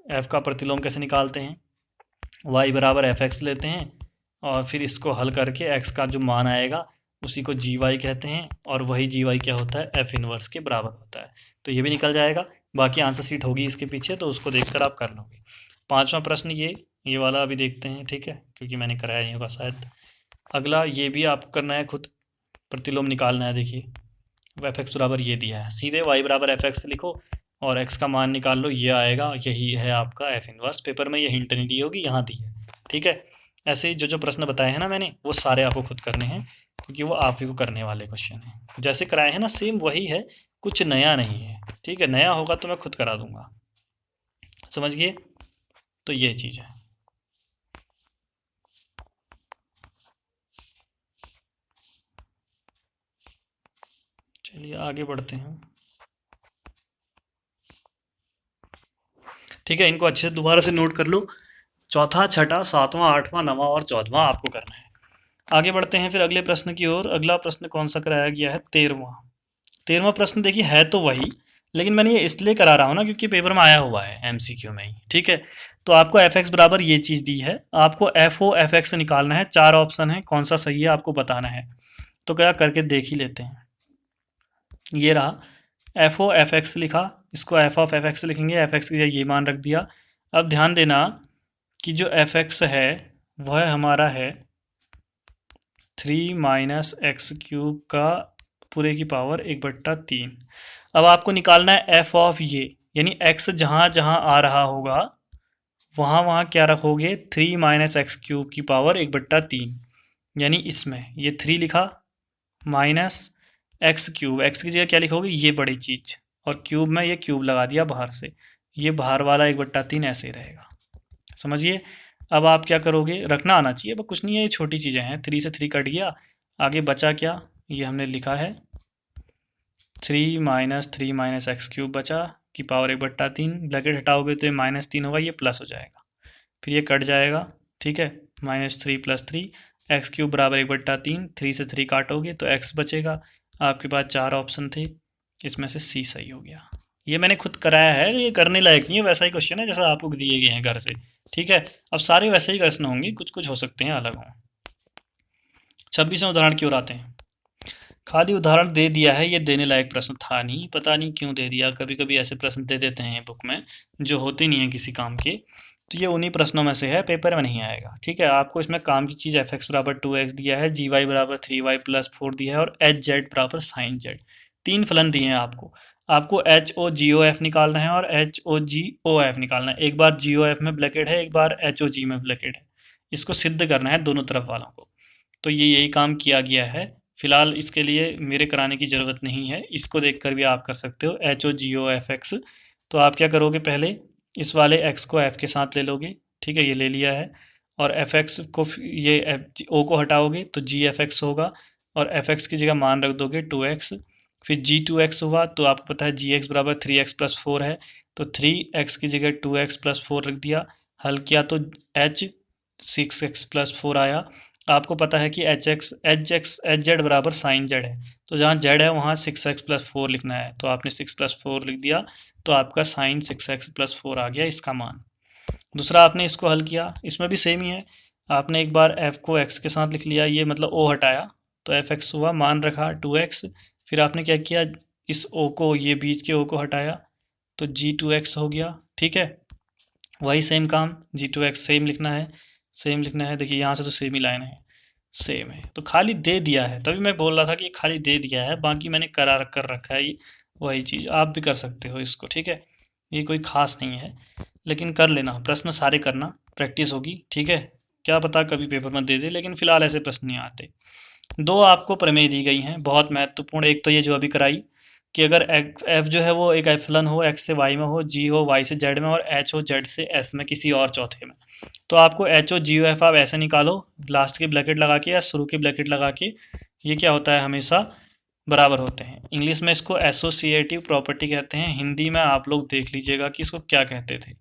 एफ का प्रतिलोम कैसे निकालते हैं, वाई बराबर एफ एक्स लेते हैं और फिर इसको हल करके एक्स का जो मान आएगा उसी को जी वाई कहते हैं, और वही जी वाई क्या होता है, एफ इनवर्स के बराबर होता है। तो ये भी निकल जाएगा, बाकी आंसर शीट होगी इसके पीछे, तो उसको देखकर आप कर लोगे। पांचवा प्रश्न ये वाला अभी देखते हैं, ठीक है, क्योंकि मैंने कराया नहीं होगा शायद। अगला ये भी आपको करना है, खुद प्रतिलोम निकालना है। देखिए एफ एक्स बराबर ये दिया है, सीधे वाई बराबर एफ एक्स लिखो और एक्स का मान निकाल लो, ये आएगा, यही है आपका एफ इनवर्स। पेपर में ये हिंट नहीं दी होगी, यहाँ दी है, ठीक है। ऐसे ही जो प्रश्न बताए हैं ना मैंने, वो सारे आपको खुद करने हैं, क्योंकि वो आप ही को करने वाले क्वेश्चन हैं। जैसे कराए हैं ना सेम वही है, कुछ नया नहीं है, ठीक है। नया होगा तो मैं खुद करा दूंगा, समझ गए। तो ये चीज़ है। चलिए आगे बढ़ते हैं, ठीक है। इनको अच्छे से दोबारा से नोट कर लो, चौथा, छठा, सातवां, आठवां, नवां और 14वां आपको करना है। आगे बढ़ते हैं फिर अगले प्रश्न की ओर। अगला प्रश्न कौन सा कराया गया है, 13वां प्रश्न। देखिए है तो वही, लेकिन मैंने ये इसलिए करा रहा हूँ ना क्योंकि पेपर में आया हुआ है एमसीक्यू में ही, ठीक है। तो आपको एफ एक्स बराबर ये चीज़ दी है, आपको एफ ओ एफ एक्स निकालना है। 4 ऑप्शन है, कौन सा सही है आपको बताना है। तो क्या करके देख ही लेते हैं। ये रहा एफ ओ एफ एक्स लिखा, इसको एफ ऑफ एफ एक्स लिखेंगे, एफ एक्स की जगह ये मान रख दिया। अब ध्यान देना कि जो एफ एक्स है वह हमारा है 3 माइनस एक्स क्यूब का पूरे की पावर 1/3। अब आपको निकालना है एफ ऑफ ये, यानी एक्स जहाँ जहाँ आ रहा होगा वहाँ वहाँ क्या रखोगे, 3 माइनस एक्स क्यूब की पावर 1/3, यानी इसमें ये 3 लिखा माइनस एक्स क्यूब, एक्स की जगह क्या लिखोगे, ये बड़ी चीज़, और क्यूब में ये क्यूब लगा दिया बाहर से, ये बाहर वाला 1/3 ऐसे ही रहेगा, समझिए। अब आप क्या करोगे, रखना आना चाहिए, अब कुछ नहीं है, ये छोटी चीज़ें हैं। 3 से 3 कट गया, आगे बचा क्या, ये हमने लिखा है 3 माइनस एक्स क्यूब बचा की पावर 1/3, ब्रैकेट हटाओगे तो ये -3 होगा, ये प्लस हो जाएगा, फिर ये कट जाएगा, ठीक है। -3 + 3 एक्स क्यूब बराबर 1/3, 3 से 3 काटोगे तो एक्स बचेगा। आपके पास 4 ऑप्शन थे, इसमें से सी सही हो गया। ये मैंने खुद कराया है, ये करने लायक नहीं है, वैसा ही क्वेश्चन है जैसा आपको दिए गए हैं घर से, ठीक है। अब सारे वैसे ही प्रश्न होंगे, कुछ कुछ हो सकते हैं अलग हों। 26वें उदाहरण की ओर आते हैं। खाली उदाहरण दे दिया है, ये देने लायक प्रश्न था नहीं, पता नहीं क्यों दे दिया। कभी कभी ऐसे प्रश्न दे देते हैं बुक में जो होते नहीं हैं किसी काम के, तो ये उन्हीं प्रश्नों में से है, पेपर में नहीं आएगा, ठीक है। आपको इसमें काम की चीज़ एफ एक्स बराबर 2x दिया है, जी वाई बराबर 3y + 4 दिया है, और एच जेड बराबर साइन जेड, 3 फलन दिए हैं आपको एच ओ जी ओ एफ निकालना है और एच ओ जी ओ एफ निकालना है। एक बार जी ओ एफ में ब्लैकेट है, एक बार एच ओ जी में ब्लैकेट है, इसको सिद्ध करना है दोनों तरफ वालों को। तो ये यही काम किया गया है। फिलहाल इसके लिए मेरे कराने की ज़रूरत नहीं है, इसको देखकर भी आप कर सकते हो, एच ओ जी ओ एफ एक्स। तो आप क्या करोगे, पहले इस वाले x को f के साथ ले लोगे, ठीक है, ये ले लिया है, और एफ एक्स को ये एफ ओ को हटाओगे तो जी एफ एक्स होगा, और एफ एक्स की जगह मान रख दोगे 2x, फिर जी 2x हुआ, तो आपको पता है जी एक्स बराबर 3x + 4 है, तो 3x की जगह 2x + 4 रख दिया, हल किया तो h 6x + 4 आया। आपको पता है कि एच जेड बराबर साइन जेड है, तो जहाँ जेड है वहाँ 6x + 4 लिखना है, तो आपने 6 + 4 लिख दिया, तो आपका साइन 6x + 4 आ गया इसका मान। दूसरा आपने इसको हल किया, इसमें भी सेम ही है, आपने एक बार f को x के साथ लिख लिया, ये मतलब o हटाया तो एफ एक्स हुआ, मान रखा 2x, फिर आपने क्या किया, इस o को, ये बीच के o को हटाया तो g2x हो गया, ठीक है। वही सेम काम, g2x सेम लिखना है, देखिए यहाँ से तो सेम ही लाइन है, सेम है, तो खाली दे दिया है, तभी मैं बोल रहा था कि ये खाली दे दिया है, बाकी मैंने करा कर रखा है, ये वही चीज़ आप भी कर सकते हो इसको, ठीक है। ये कोई खास नहीं है, लेकिन कर लेना, प्रश्न सारे करना, प्रैक्टिस होगी, ठीक है। क्या पता कभी पेपर में दे दे, लेकिन फिलहाल ऐसे प्रश्न नहीं आते। 2 आपको प्रमेय दी गई हैं, बहुत महत्वपूर्ण। एक तो ये जो अभी कराई कि अगर एफ जो है वो एक एप्सिलॉन हो, एक्स से वाई में हो, जी हो वाई से जेड में, और एच हो जेड से एस में, किसी और चौथे में, तो आपको एच ओ जी ओ एफ आप ऐसे निकालो, लास्ट की ब्रैकेट लगा के या शुरू की ब्रैकेट लगा के। ये क्या होता है, हमेशा बराबर होते हैं। इंग्लिश में इसको एसोसिएटिव प्रॉपर्टी कहते हैं, हिंदी में आप लोग देख लीजिएगा कि इसको क्या कहते थे।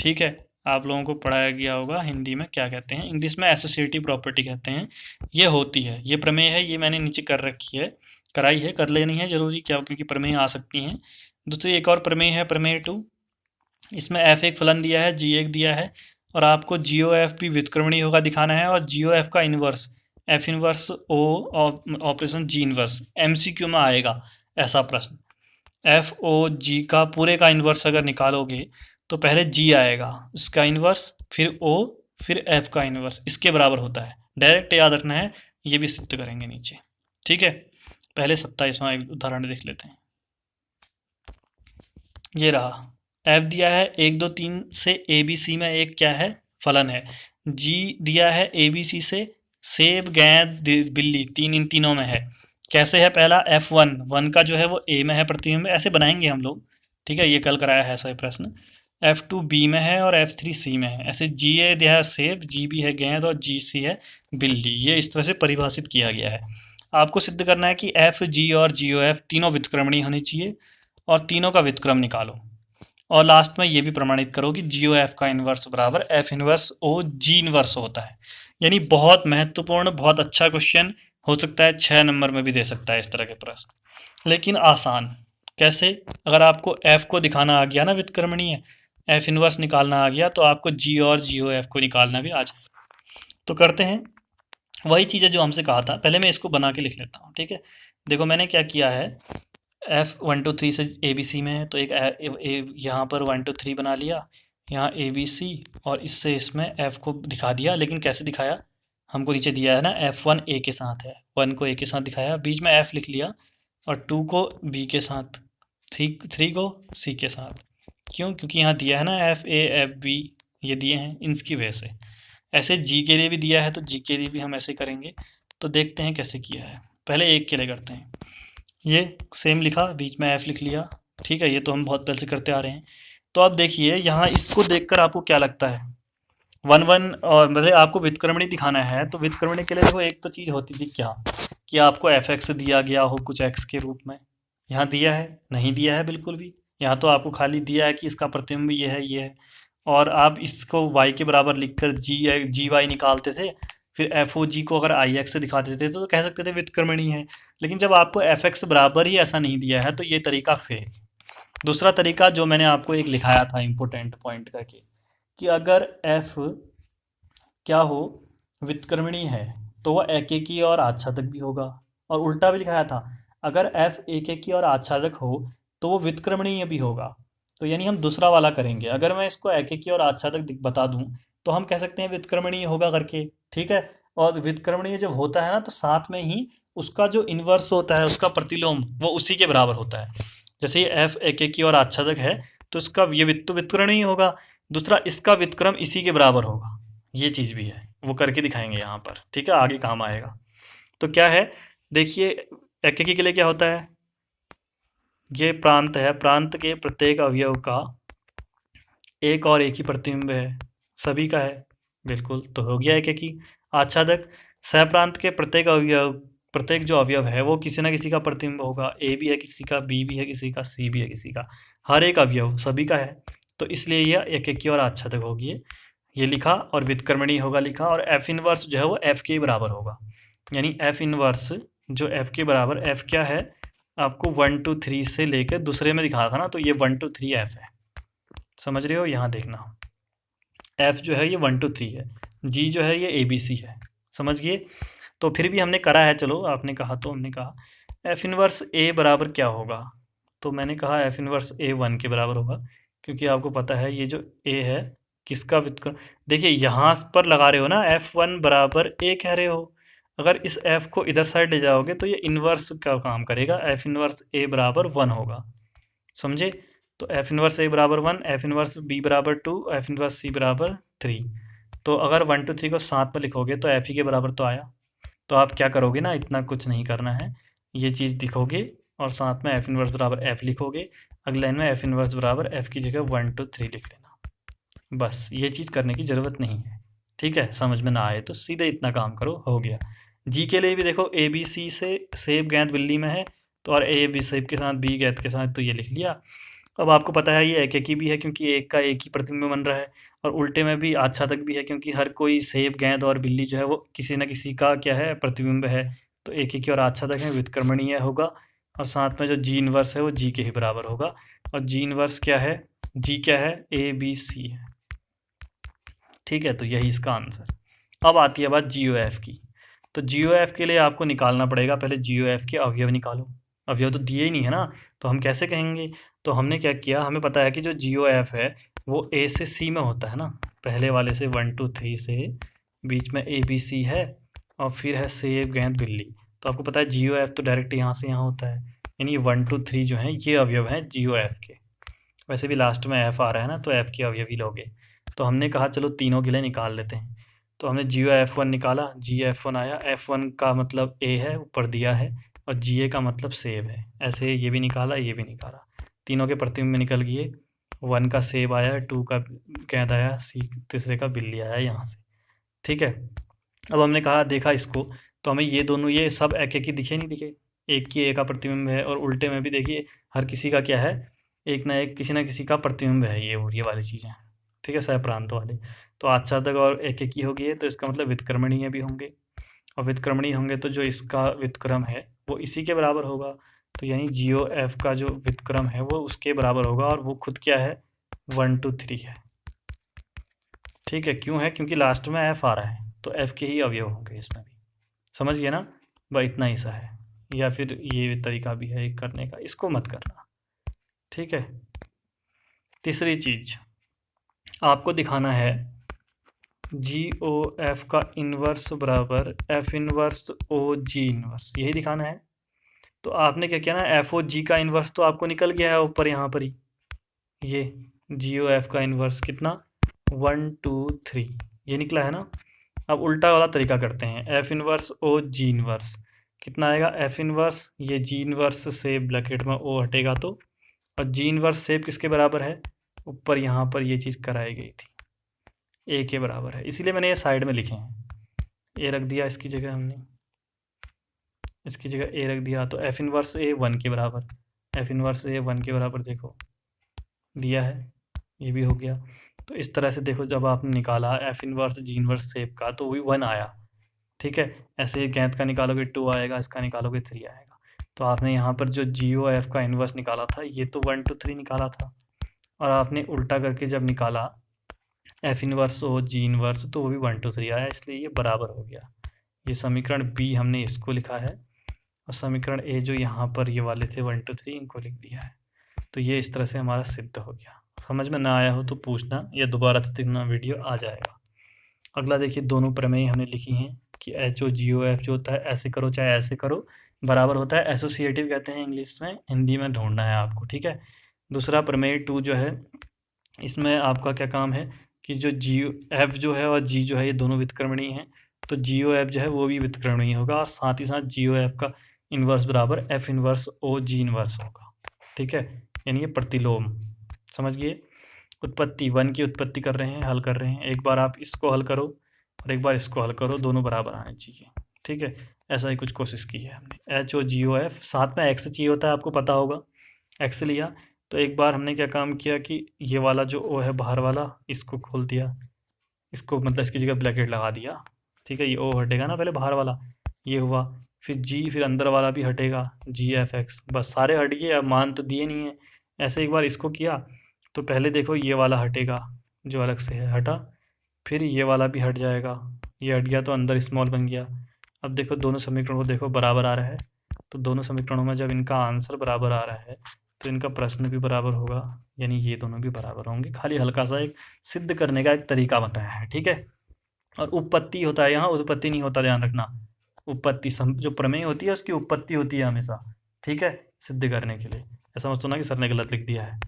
ठीक है, आप लोगों को पढ़ाया गया होगा हिंदी में क्या कहते हैं, इंग्लिश में एसोसिएटिव प्रॉपर्टी कहते हैं। ये होती है, ये प्रमेय है, ये मैंने नीचे कर रखी है, कराई है, कर लेनी है जरूरी, क्या क्योंकि प्रमेय आ सकती हैं। दूसरी एक और प्रमेय है, प्रमेय 2। इसमें एफ एक फलन दिया है, जी एक दिया है, और आपको जी ओ एफ भी व्युत्क्रमणीय होगा दिखाना है, और जी ओ एफ का इन्वर्स एफ इन्वर्स ओ ऑपरेशन जी इन्वर्स एमसीक्यू में आएगा ऐसा प्रश्न। एफ ओ जी का पूरे का इन्वर्स अगर निकालोगे तो पहले जी आएगा, इसका इन्वर्स, फिर ओ, फिर एफ का इन्वर्स, इसके बराबर होता है। डायरेक्ट याद रखना है, ये भी सिद्ध करेंगे नीचे। ठीक है, पहले 27वां एक उदाहरण देख लेते हैं। ये रहा, एफ दिया है 1 2 3 से ए बी सी में एक क्या है, फलन है। जी दिया है ए बी सी से सेब, गेंद, बिल्ली, तीन इन तीनों में है। कैसे है, पहला F1 वन का जो है वो ए में है प्रतिबिंब, ऐसे बनाएंगे हम लोग। ठीक है, ये कल कराया है ऐसा प्रश्न। F2 बी में है और F3 सी में है। ऐसे जी ए दिया है सेब, जी बी है गेंद और जी सी है बिल्ली। ये इस तरह से परिभाषित किया गया है। आपको सिद्ध करना है कि एफ जी और जी ओ एफ तीनों व्युत्क्रमणीय होनी चाहिए, और तीनों का व्युत्क्रम निकालो। और लास्ट में ये भी प्रमाणित करो कि जी ओ एफ का इन्वर्स बराबर एफ इन्वर्स ओ जी इन्वर्स होता है। यानी बहुत महत्वपूर्ण, बहुत अच्छा क्वेश्चन हो सकता है, 6 नंबर में भी दे सकता है इस तरह के प्रश्न, लेकिन आसान। कैसे, अगर आपको एफ को दिखाना आ गया ना व्युत्क्रमणीय, एफ इन्वर्स निकालना आ गया, तो आपको जी और जी ओ एफ को निकालना भी आ जाए। तो करते हैं वही चीज़ है जो हमसे कहा था। पहले मैं इसको बना के लिख लेता हूँ। ठीक है, देखो मैंने क्या किया है, एफ 1 2 3 से ए बी सी में है, तो एक यहाँ पर 1 2 3 बना लिया, यहाँ ए बी सी, और इससे इसमें एफ को दिखा दिया। लेकिन कैसे दिखाया, हमको नीचे दिया है ना F1 ए के साथ है, 1 को ए के साथ दिखाया, बीच में F लिख लिया, और 2 को बी के साथ, 3 को सी के साथ। क्यों, क्योंकि यहाँ दिया है ना एफ ए एफ बी, ये दिए हैं, इनकी वजह से। ऐसे जी के लिए भी दिया है, तो जी के लिए भी हम ऐसे करेंगे। तो देखते हैं कैसे किया है, पहले एक के लिए करते हैं। ये सेम लिखा, बीच में एफ लिख लिया। ठीक है, ये तो हम बहुत पहले से करते आ रहे हैं। तो अब देखिए यहाँ इसको देखकर आपको क्या लगता है, 1 1, और मतलब आपको व्युत्क्रमणी दिखाना है, तो व्युत्क्रमणी के लिए देखो एक तो चीज़ होती थी क्या, कि आपको एफ एक्स दिया गया हो कुछ एक्स के रूप में। यहाँ दिया है, नहीं दिया है बिल्कुल भी। यहाँ तो आपको खाली दिया है कि इसका प्रतिबिंब ये है, ये है, और आप इसको y के बराबर लिखकर जी वाई निकालते थे। फिर एफ ओ जी को अगर आई एक्स से दिखा देते थे तो कह सकते थे व्युत्क्रमणी है। लेकिन जब आपको एफ एक्स बराबर ही ऐसा नहीं दिया है, तो ये तरीका फेल। दूसरा तरीका जो मैंने आपको एक लिखाया था इंपॉर्टेंट पॉइंट करके, कि अगर f क्या हो, व्युत्क्रमणीय है, तो वह एकेकी और आच्छादक भी होगा। और उल्टा भी लिखाया था, अगर f एकेकी और आच्छादक हो तो वो व्युत्क्रमणीय भी होगा। तो यानी हम दूसरा वाला करेंगे, अगर मैं इसको एकेकी और आच्छादक बता दूं तो हम कह सकते हैं व्युत्क्रमणीय होगा करके। ठीक है, और व्युत्क्रमणीय जब होता है ना, तो साथ में ही उसका जो इन्वर्स होता है, उसका प्रतिलोम, वो उसी के बराबर होता है। जैसे ये एफ एकेकी और आच्छादक है, तो इसका ये व्युत्क्रमणीय होगा, दूसरा इसका व्युत्क्रम इसी के बराबर होगा। ये चीज़ भी है, वो करके दिखाएंगे यहाँ पर। ठीक है, आगे काम आएगा। तो क्या है, देखिए एकेकी के लिए क्या होता है, ये प्रांत है, प्रांत के प्रत्येक अवयव का एक और एक ही प्रतिबिंब है, सभी का है, बिल्कुल, तो हो गया एकेकी। आच्छादक, सहप्रांत के प्रत्येक अवयव, प्रत्येक जो अवयव है वो किसी ना किसी का प्रतिबिंब होगा, ए भी है किसी का, बी भी है किसी का, सी भी है किसी का, हर एक अवयव सभी का है, तो इसलिए यह एकेकी और आच्छादक होगी। ये लिखा, और व्युत्क्रमणीय होगा लिखा, और एफ इनवर्स जो है वो एफ के बराबर होगा। यानी एफ इनवर्स जो एफ के बराबर, एफ क्या है आपको 1 2 3 से लेकर दूसरे में दिखा था ना, तो ये 1 2 3 एफ है, समझ रहे हो, यहाँ देखना, एफ जो है ये 1 2 3 है, जी जो है ये ए बी सी है, समझ गए। तो फिर भी हमने करा है, चलो आपने कहा तो हमने कहा एफ इनवर्स ए बराबर क्या होगा, तो मैंने कहा एफ इनवर्स ए 1 के बराबर होगा, क्योंकि आपको पता है ये जो ए है किसका व्युत्क्रम, देखिए यहाँ पर लगा रहे हो ना, F1 बराबर ए कह रहे हो, अगर इस F को इधर साइड ले जाओगे तो ये इन्वर्स का काम करेगा, F इनवर्स ए बराबर 1 होगा, समझे। तो F इनवर्स ए बराबर 1, F इनवर्स बी बराबर 2, F इनवर्स सी बराबर 3। तो अगर 1 2 3 को साथ में लिखोगे तो एफ ही के बराबर तो आया। तो आप क्या करोगे ना, इतना कुछ नहीं करना है, ये चीज़ लिखोगे और साथ में एफ इनवर्स बराबर एफ लिखोगे, अगले लाइन में एफ इनवर्स बराबर एफ की जगह 1 2 3 लिख लेना, बस ये चीज़ करने की ज़रूरत नहीं है। ठीक है, समझ में ना आए तो सीधे इतना काम करो, हो गया। जी के लिए भी देखो ए बी सी से सेब गेंद बिल्ली में है, तो और ए बी सेब के साथ बी गेंद के साथ, तो ये लिख लिया। अब आपको पता है ये एक ही भी है क्योंकि एक का एक ही प्रतिबिंब बन रहा है, और उल्टे में भी आच्छादक भी है क्योंकि हर कोई सेब गेंद और बिल्ली जो है वो किसी न किसी का क्या है, प्रतिबिंब है। तो एक ही की और आच्छादक है, व्युत्क्रमणीय होगा, और साथ में जो जी इनवर्स है वो जी के ही बराबर होगा। और जी इनवर्स क्या है, जी क्या है, ए बी सी है। ठीक है, तो यही इसका आंसर। अब आती है बात जी ओ एफ की। तो जी ओ एफ के लिए आपको निकालना पड़ेगा, पहले जी ओ एफ के अवयव निकालो। अवयव तो दिए ही नहीं है ना, तो हम कैसे कहेंगे। तो हमने क्या किया, हमें पता है कि जो जी ओ एफ है वो ए से सी में होता है ना, पहले वाले से 1 2 3 से बीच में ए बी सी है, और फिर है सेब गेंद बिल्ली। तो आपको पता है जी ओ एफ तो डायरेक्ट यहाँ से यहाँ होता है, यानी 1 2 3 जो है ये अवयव हैं जी ओ एफ के। वैसे भी लास्ट में एफ आ रहा है ना, तो एफ के अवयव ही लोगे। तो हमने कहा चलो तीनों के लिए निकाल लेते हैं। तो हमने जी एफ वन निकाला, जी एफ वन आया, एफ वन का मतलब ए है, ऊपर दिया है, और जी ए का मतलब सेब है। ऐसे ये भी निकाला, ये भी निकाला, तीनों के प्रतिबिंब में निकल गए। 1 का सेब आया, 2 का गेंद आया, सी तीसरे का बिल्ली आया यहाँ से। ठीक है, अब हमने कहा देखा इसको, तो हमें ये दोनों ये सब एक एक ही दिखे नहीं दिखे, एक की ए का प्रतिबिंब है, और उल्टे में भी देखिए हर किसी का क्या है, एक ना एक किसी ना किसी का प्रतिबिंब है, ये वाली चीज़ें। ठीक है, सहप्रांत वाले। तो आच्छादक और एक एक ही हो गई, तो इसका मतलब व्युत्क्रमणीय भी होंगे, और व्युत्क्रमणीय होंगे तो जो इसका व्युत्क्रम है वो इसी के बराबर होगा। तो यानी जी ओ एफ का जो व्युत्क्रम है वो उसके बराबर होगा, और वो खुद क्या है, 1 2 3 है। ठीक है, क्यों है, क्योंकि लास्ट में एफ आ रहा है, तो एफ के ही अवयव होंगे इसमें भी। समझ गए ना, बस इतना ही सा है। या फिर ये तरीका भी है एक करने का, इसको मत करना। ठीक है, तीसरी चीज आपको दिखाना है जी ओ एफ का इन्वर्स बराबर एफ इन्वर्स ओ जी इन्वर्स, यही दिखाना है। तो आपने क्या किया ना, एफ ओ जी का इन्वर्स तो आपको निकल गया है ऊपर यहाँ पर ही, ये जी ओ एफ का इन्वर्स कितना, 1 2 3, ये निकला है ना। अब उल्टा वाला तरीका करते हैं, एफ इनवर्स ओ जी इनवर्स कितना आएगा, एफ इनवर्स ये जी इनवर्स से ब्रैकेट में ओ हटेगा तो, और जी इनवर्स सेब किसके बराबर है, ऊपर यहाँ पर ये चीज़ कराई गई थी, ए के बराबर है, इसीलिए मैंने ये साइड में लिखे हैं। ए रख दिया इसकी जगह, हमने इसकी जगह ए रख दिया, तो एफ इनवर्स ए 1 के बराबर, एफ इनवर्स ए 1 के बराबर देखो दिया है, ये भी हो गया। तो इस तरह से देखो, जब आपने निकाला एफ इनवर्स जी इनवर्स सेब का तो वही 1 आया। ठीक है, ऐसे ही गेंद का निकालोगे 2 आएगा, इसका निकालोगे 3 आएगा। तो आपने यहाँ पर जो जी ओ एफ का इन्वर्स निकाला था ये तो 1 2 3 निकाला था, और आपने उल्टा करके जब निकाला एफ इनवर्स ओ जी इनवर्स तो वो भी 1 2 3 आया, इसलिए ये बराबर हो गया। ये समीकरण बी हमने इसको लिखा है, और समीकरण ए जो यहाँ पर ये वाले थे 1 2 3 इनको लिख दिया है। तो ये इस तरह से हमारा सिद्ध हो गया। समझ में ना आया हो तो पूछना, या दोबारा से देखना, वीडियो आ जाएगा। अगला देखिए, दोनों प्रमेय हमने लिखी हैं कि एच ओ जी ओ एफ जो होता है, ऐसे करो चाहे ऐसे करो, बराबर होता है एसोसिएटिव कहते हैं इंग्लिश में, हिंदी में ढूंढना है आपको। ठीक है, दूसरा प्रमेय 2 जो है, इसमें आपका क्या काम है कि जो जी एफ जो है और जी जो है ये दोनों व्युत्क्रमणीय हैं, तो जी ओ एफ जो है वो भी व्युत्क्रमणीय होगा, और साथ ही साथ जी ओ एफ का इन्वर्स बराबर एफ इन्वर्स ओ जी इन्वर्स होगा। ठीक है, यानी ये प्रतिलोम। समझ गए, उत्पत्ति 1 की उत्पत्ति कर रहे हैं, हल कर रहे हैं, एक बार आप इसको हल करो और एक बार इसको हल करो, दोनों बराबर आने चाहिए। ठीक है, ऐसा ही कुछ कोशिश की है हमने। एच ओ जी ओ एफ साथ में एक्स चाहिए होता है, आपको पता होगा, एक्स लिया। तो एक बार हमने क्या काम किया कि ये वाला जो ओ है बाहर वाला, इसको खोल दिया, इसको मतलब इसकी जगह ब्रैकेट लगा दिया। ठीक है, ये ओ हटेगा ना पहले बाहर वाला, ये हुआ, फिर जी, फिर अंदर वाला भी हटेगा, जी एफ एक्स, बस सारे हट गए, अब मान तो दिए नहीं है। ऐसे एक बार इसको किया, तो पहले देखो ये वाला हटेगा जो अलग से है, हटा, फिर ये वाला भी हट जाएगा, ये हट गया तो अंदर स्मॉल बन गया। अब देखो दोनों समीकरणों को देखो बराबर आ रहा है, तो दोनों समीकरणों में जब इनका आंसर बराबर आ रहा है तो इनका प्रश्न भी बराबर होगा, यानी ये दोनों भी बराबर होंगे। खाली हल्का सा एक सिद्ध करने का एक तरीका बताया है। ठीक है, और उपपत्ति होता है यहाँ, उत्पत्ति नहीं होता, ध्यान रखना। उपपत्ति जो प्रमेय होती है उसकी उपपत्ति होती है हमेशा। ठीक है, सिद्ध करने के लिए, ऐसा मत सुनना कि सर ने गलत लिख दिया है,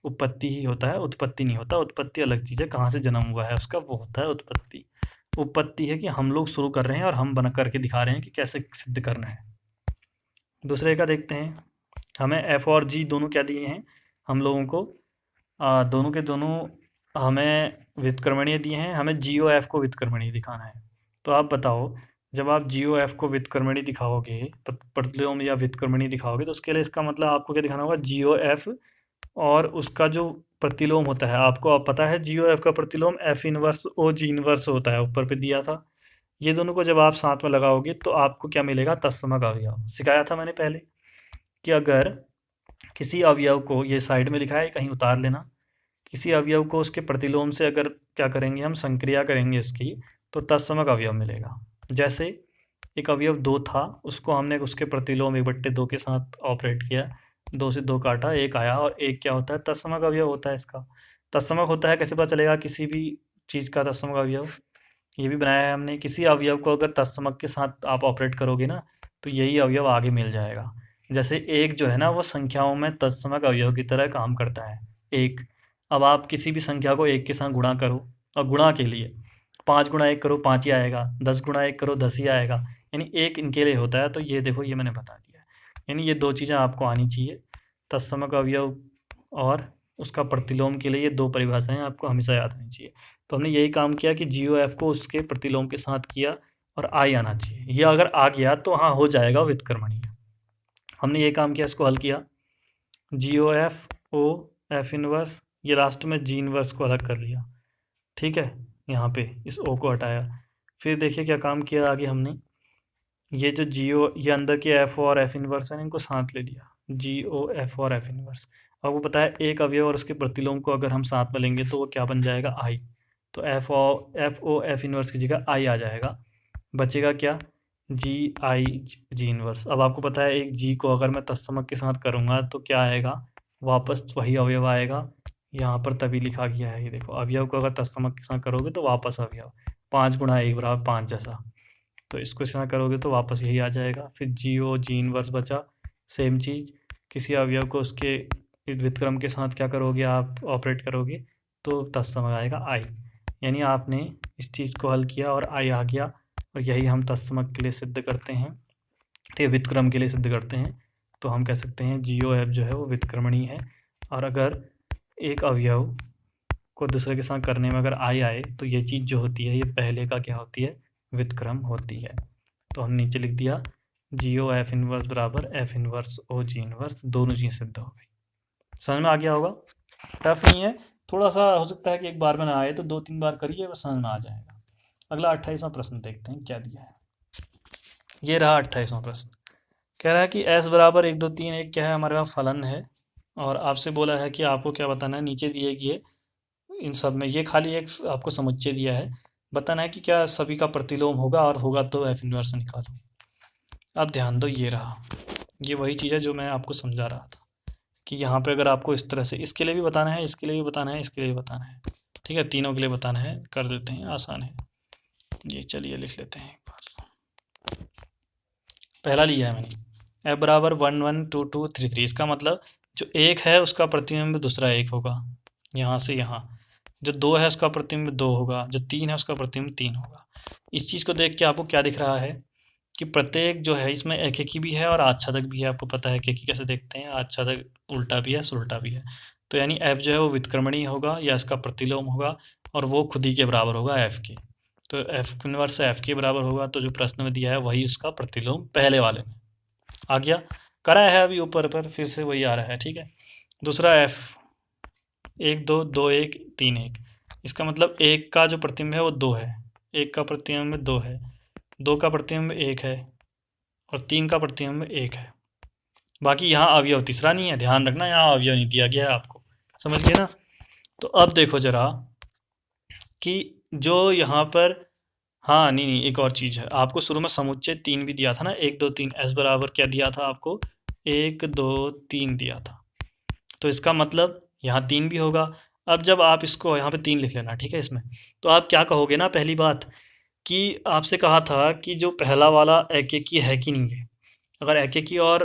उपपत्ति ही होता है, उत्पत्ति नहीं होता। उत्पत्ति अलग चीज़ है, कहाँ से जन्म हुआ है उसका, वो होता है उत्पत्ति। उपपत्ति है कि हम लोग शुरू कर रहे हैं और हम बना करके दिखा रहे हैं कि कैसे सिद्ध करना है। दूसरे का देखते हैं, हमें एफ और जी दोनों क्या दिए हैं हम लोगों को, दोनों के दोनों हमें व्युत्क्रमणीय दिए हैं, हमें GOF को व्युत्क्रमणीय दिखाना है। तो आप बताओ, जब आप GOF को व्युत्क्रमणीय दिखाओगे, प्रतिलोम या व्युत्क्रमणीय दिखाओगे, तो उसके लिए इसका मतलब आपको क्या दिखाना होगा, GOF और उसका जो प्रतिलोम होता है, आपको अब पता है GOF का प्रतिलोम F इनवर्स OG इनवर्स होता है, ऊपर पे दिया था। ये दोनों को जब आप साथ में लगाओगे तो आपको क्या मिलेगा, तत्समक अवयव। सिखाया था मैंने पहले कि अगर किसी अवयव को, ये साइड में लिखा है कहीं उतार लेना, किसी अवयव को उसके प्रतिलोम से अगर क्या करेंगे, हम संक्रिया करेंगे उसकी, तो तत्समक अवयव मिलेगा। जैसे एक अवयव 2 था, उसको हमने उसके प्रतिलोम 1/2 के साथ ऑपरेट किया, 2 से 2 काटा, 1 आया, और 1 क्या होता है, तत्समक अवयव होता है इसका। तत्समक होता है, कैसे पता चलेगा किसी भी चीज़ का तत्समक अवयव, ये भी बनाया है हमने। किसी अवयव को अगर तत्समक के साथ आप ऑपरेट करोगे ना, तो यही अवयव आगे मिल जाएगा। जैसे 1 जो है ना, वो संख्याओं में तत्समक अवयव की तरह काम करता है, 1। अब आप किसी भी संख्या को 1 के साथ गुणा करो, और गुणा के लिए 5 गुणा 1 करो, 5 ही आएगा, 10 गुणा 1 करो, 10 ही आएगा, यानी 1 इनके लिए होता है। तो ये देखो, ये मैंने बता दिया है। यानी ये 2 चीज़ें आपको आनी चाहिए, तत्समक अवयव और उसका प्रतिलोम के लिए ये 2 परिभाषाएं आपको हमेशा याद आनी चाहिए। तो हमने यही काम किया कि GOF को उसके प्रतिलोम के साथ किया, और I आना चाहिए। ये अगर आ गया तो हाँ, हो जाएगा व्युत्क्रमणीय। हमने ये काम किया, इसको हल किया, GOF O F इनवर्स, ये लास्ट में G इनवर्स को अलग कर लिया, ठीक है, यहाँ पे इस O को हटाया। फिर देखिए क्या काम किया आगे हमने, ये जो ये अंदर के F और F इनवर्स है, इनको साथ ले लिया, GO F और F इनवर्स। अब वो पता है एक अवयव और उसके प्रतिलोम को अगर हम साथ में लेंगे तो वो क्या बन जाएगा, I। तो FO F इनवर्स की जगह I आ जाएगा, बचेगा क्या, G इनवर्स। अब आपको पता है एक G को अगर मैं तत्समक के साथ करूँगा तो क्या आएगा, वापस वही अवयव आएगा। यहाँ पर तभी लिखा गया है, ये देखो, अवयव को अगर तत्समक के साथ करोगे तो वापस अवयव, 5 गुणा 1 बराबर 5 जैसा, तो इसको इस तरह करोगे तो वापस यही आ जाएगा। फिर G इनवर्स बचा, सेम चीज़, किसी अवयव को उसके व्युत्क्रम के साथ क्या करोगे, आप ऑपरेट करोगे तो तत्समक आएगा I। यानी आपने इस चीज़ को हल किया और I आ गया, और यही हम तत्समक के लिए सिद्ध करते हैं, ठीक है, व्युत्क्रम के लिए सिद्ध करते हैं। तो हम कह सकते हैं GOF जो है वो व्युत्क्रमणीय है, और अगर एक अवयव को दूसरे के साथ करने में अगर I आए तो ये चीज़ जो होती है, ये पहले का क्या होती है, व्युत्क्रम होती है। तो हम नीचे लिख दिया GOF इनवर्स बराबर F इनवर्स OG इनवर्स, दोनों चीज़ सिद्ध हो गई। समझ में आ गया होगा, टफ नहीं है, थोड़ा सा हो सकता है कि एक बार में ना आए, तो 2-3 बार करिए, बस समझ में आ जाएगा। अगला 28वां प्रश्न देखते हैं क्या दिया है। ये रहा 28वां प्रश्न, कह रहा है कि S बराबर 1 2 3 1 क्या है, हमारे पास फलन है, और आपसे बोला है कि आपको क्या बताना है, नीचे दिए कि इन सब में ये खाली एक आपको समुच्चय दिया है, बताना है कि क्या सभी का प्रतिलोम होगा, और होगा तो F इनवर्स निकालो। अब ध्यान दो, ये रहा, ये वही चीज़ है जो मैं आपको समझा रहा था कि यहाँ पे अगर आपको इस तरह से, इसके लिए भी बताना है, इसके लिए भी बताना है, इसके लिए भी बताना है, ठीक है, तीनों के लिए बताना है, कर देते हैं, आसान है ये। चलिए लिख लेते हैं एक बार। पहला लिया है मैंने, F बराबर 1 1 2 2 3 3, इसका मतलब जो 1 है उसका प्रतिबिंब दूसरा 1 होगा, यहाँ से यहाँ। जो 2 है उसका प्रतिबिंब 2 होगा, जो 3 है उसका प्रतिबिंब 3 होगा। इस चीज़ को देख के आपको क्या दिख रहा है कि प्रत्येक जो है इसमें एकेकी भी है और आच्छादक भी है। आपको पता है एकेकी कैसे देखते हैं, आच्छादक उल्टा भी है, सुलटा भी है। तो यानी F जो है वो व्युत्क्रमणीय होगा या इसका प्रतिलोम होगा, और वो खुद ही के बराबर होगा F के। तो F इनवर्स F के बराबर होगा, तो जो प्रश्न में दिया है वही उसका प्रतिलोम पहले वाले में आ गया। करा है अभी ऊपर पर, फिर से वही आ रहा है, ठीक है। दूसरा F 1 2 2 1 3 1, इसका मतलब 1 का जो प्रतिबिंब है वो 2 है, 1 का प्रतिबिंब 2 है, 2 का प्रतिबिंब 1 है, और 3 का प्रतिबिंब 1 है। बाकी यहाँ अवयव तीसरा नहीं है, ध्यान रखना, यहाँ अवयव नहीं दिया गया है आपको, समझ गए ना। तो अब देखो जरा कि जो यहाँ पर, हाँ नहीं, एक और चीज़ है, आपको शुरू में समुच्चय 3 भी दिया था ना, 1 2 3, S बराबर क्या दिया था आपको, 1 2 3 दिया था। तो इसका मतलब यहाँ 3 भी होगा। अब जब आप इसको यहाँ पे 3 लिख लेना, ठीक है, इसमें तो आप क्या कहोगे ना, पहली बात कि आपसे कहा था कि जो पहला वाला एकेकी है कि नहीं है, अगर एकेकी और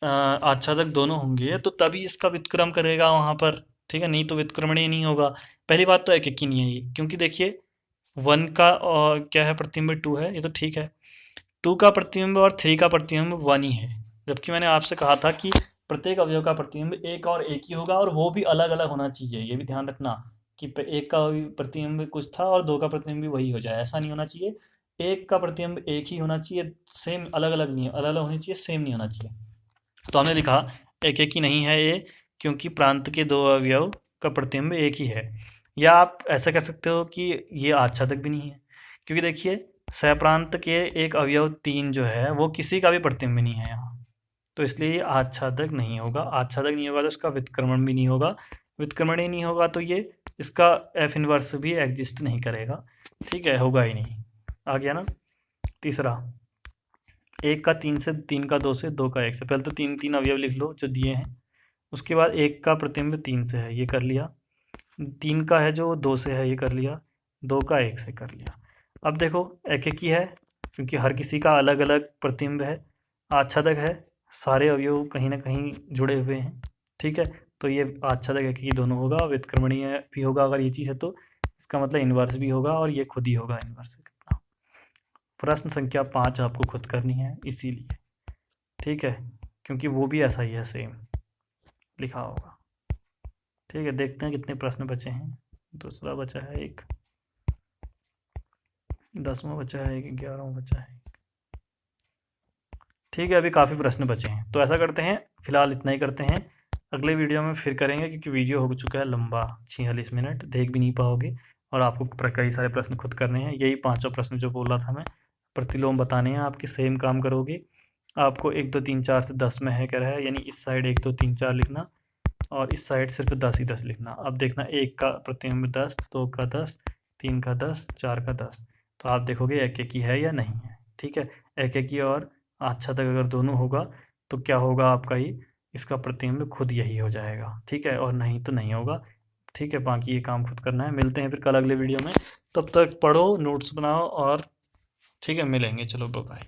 आच्छादक दोनों होंगे तो तभी इसका व्युत्क्रम करेगा वहाँ पर, ठीक है, नहीं तो व्युत्क्रमणीय नहीं होगा। पहली बात तो एकेकी नहीं है ये, क्योंकि देखिए 1 का और क्या है, प्रतिबिंब 2 है, ये तो ठीक है, 2 का प्रतिबिंब और 3 का प्रतिबिंब 1 ही है, जबकि मैंने आपसे कहा था कि प्रत्येक अवयव का प्रतिबिंब एक और एक ही होगा, और वो भी अलग अलग होना चाहिए, ये भी ध्यान रखना। कि एक का प्रतिबिंब कुछ था और दो का प्रतिबिंब भी वही हो जाए, ऐसा नहीं होना चाहिए। एक का प्रतिबिंब एक ही होना चाहिए, सेम अलग अलग नहीं, अलग अलग होनी चाहिए, सेम नहीं होना चाहिए। तो हमने लिखा एक एक ही नहीं है ये, क्योंकि प्रांत के दो अवयव का प्रतिबिंब एक ही है। या आप ऐसा कह सकते हो कि ये आच्छादक भी नहीं है, क्योंकि देखिए सहप्रांत के एक अवयव 3 जो है वो किसी का भी प्रतिबिंब नहीं है यहाँ, तो इसलिए ये आच्छादक नहीं होगा। आच्छादक नहीं होगा तो इसका व्युत्क्रमण भी नहीं होगा, व्युत्क्रमण ही नहीं होगा तो ये इसका एफ इनवर्स भी एग्जिस्ट नहीं करेगा, ठीक है, होगा ही नहीं। आ गया ना। तीसरा, एक का 3 से, 3 का 2 से, 2 का 1 से। पहले तो 3 अवयव लिख लो जो दिए हैं, उसके बाद एक का प्रतिबिंब 3 से है, ये कर लिया। 3 का है जो 2 से है, ये कर लिया। 2 का 1 से कर लिया। अब देखो एक एक ही है, क्योंकि हर किसी का अलग अलग प्रतिबिंब है, आच्छादक है, सारे अवयव कहीं ना कहीं जुड़े हुए हैं, ठीक है। तो ये आच्छादक एक ही दोनों होगा, व्युत्क्रमणीय भी होगा अगर ये चीज़ है तो, इसका मतलब इन्वर्स भी होगा और ये खुद ही होगा इन्वर्स। कितना, प्रश्न संख्या 5 आपको खुद करनी है इसीलिए, ठीक है, क्योंकि वो भी ऐसा ही है, सेम लिखा होगा, ठीक है। देखते हैं कितने प्रश्न बचे हैं। दूसरा बचा है एक, 10वां बचा है एक, 11वां बचा है, ठीक है। अभी काफ़ी प्रश्न बचे हैं, तो ऐसा करते हैं फिलहाल इतना ही करते हैं, अगले वीडियो में फिर करेंगे, क्योंकि वीडियो हो चुका है लंबा, 46 मिनट, देख भी नहीं पाओगे और आपको कई सारे प्रश्न खुद करने हैं। यही 5 प्रश्न जो बोला था मैं, प्रतिलोम बताने हैं आपके, सेम काम करोगे। आपको 1 2 3 4 से 10 में है कह रहा है, यानी इस साइड 1 2 3 4 लिखना और इस साइड सिर्फ 10 ही 10 लिखना। अब देखना, 1 का प्रतिबिंब 10, 2 का 10, 3 का 10, 4 का 10, तो आप देखोगे एक एक ही है या नहीं है, ठीक है। एक एक ही और आच्छादक अगर दोनों होगा तो क्या होगा आपका ही, इसका प्रतिबिंब खुद यही हो जाएगा, ठीक है, और नहीं तो नहीं होगा, ठीक है। बाकी ये काम खुद करना है। मिलते हैं फिर कल अगले वीडियो में, तब तक पढ़ो, नोट्स बनाओ और, ठीक है, मिलेंगे, चलो बाय।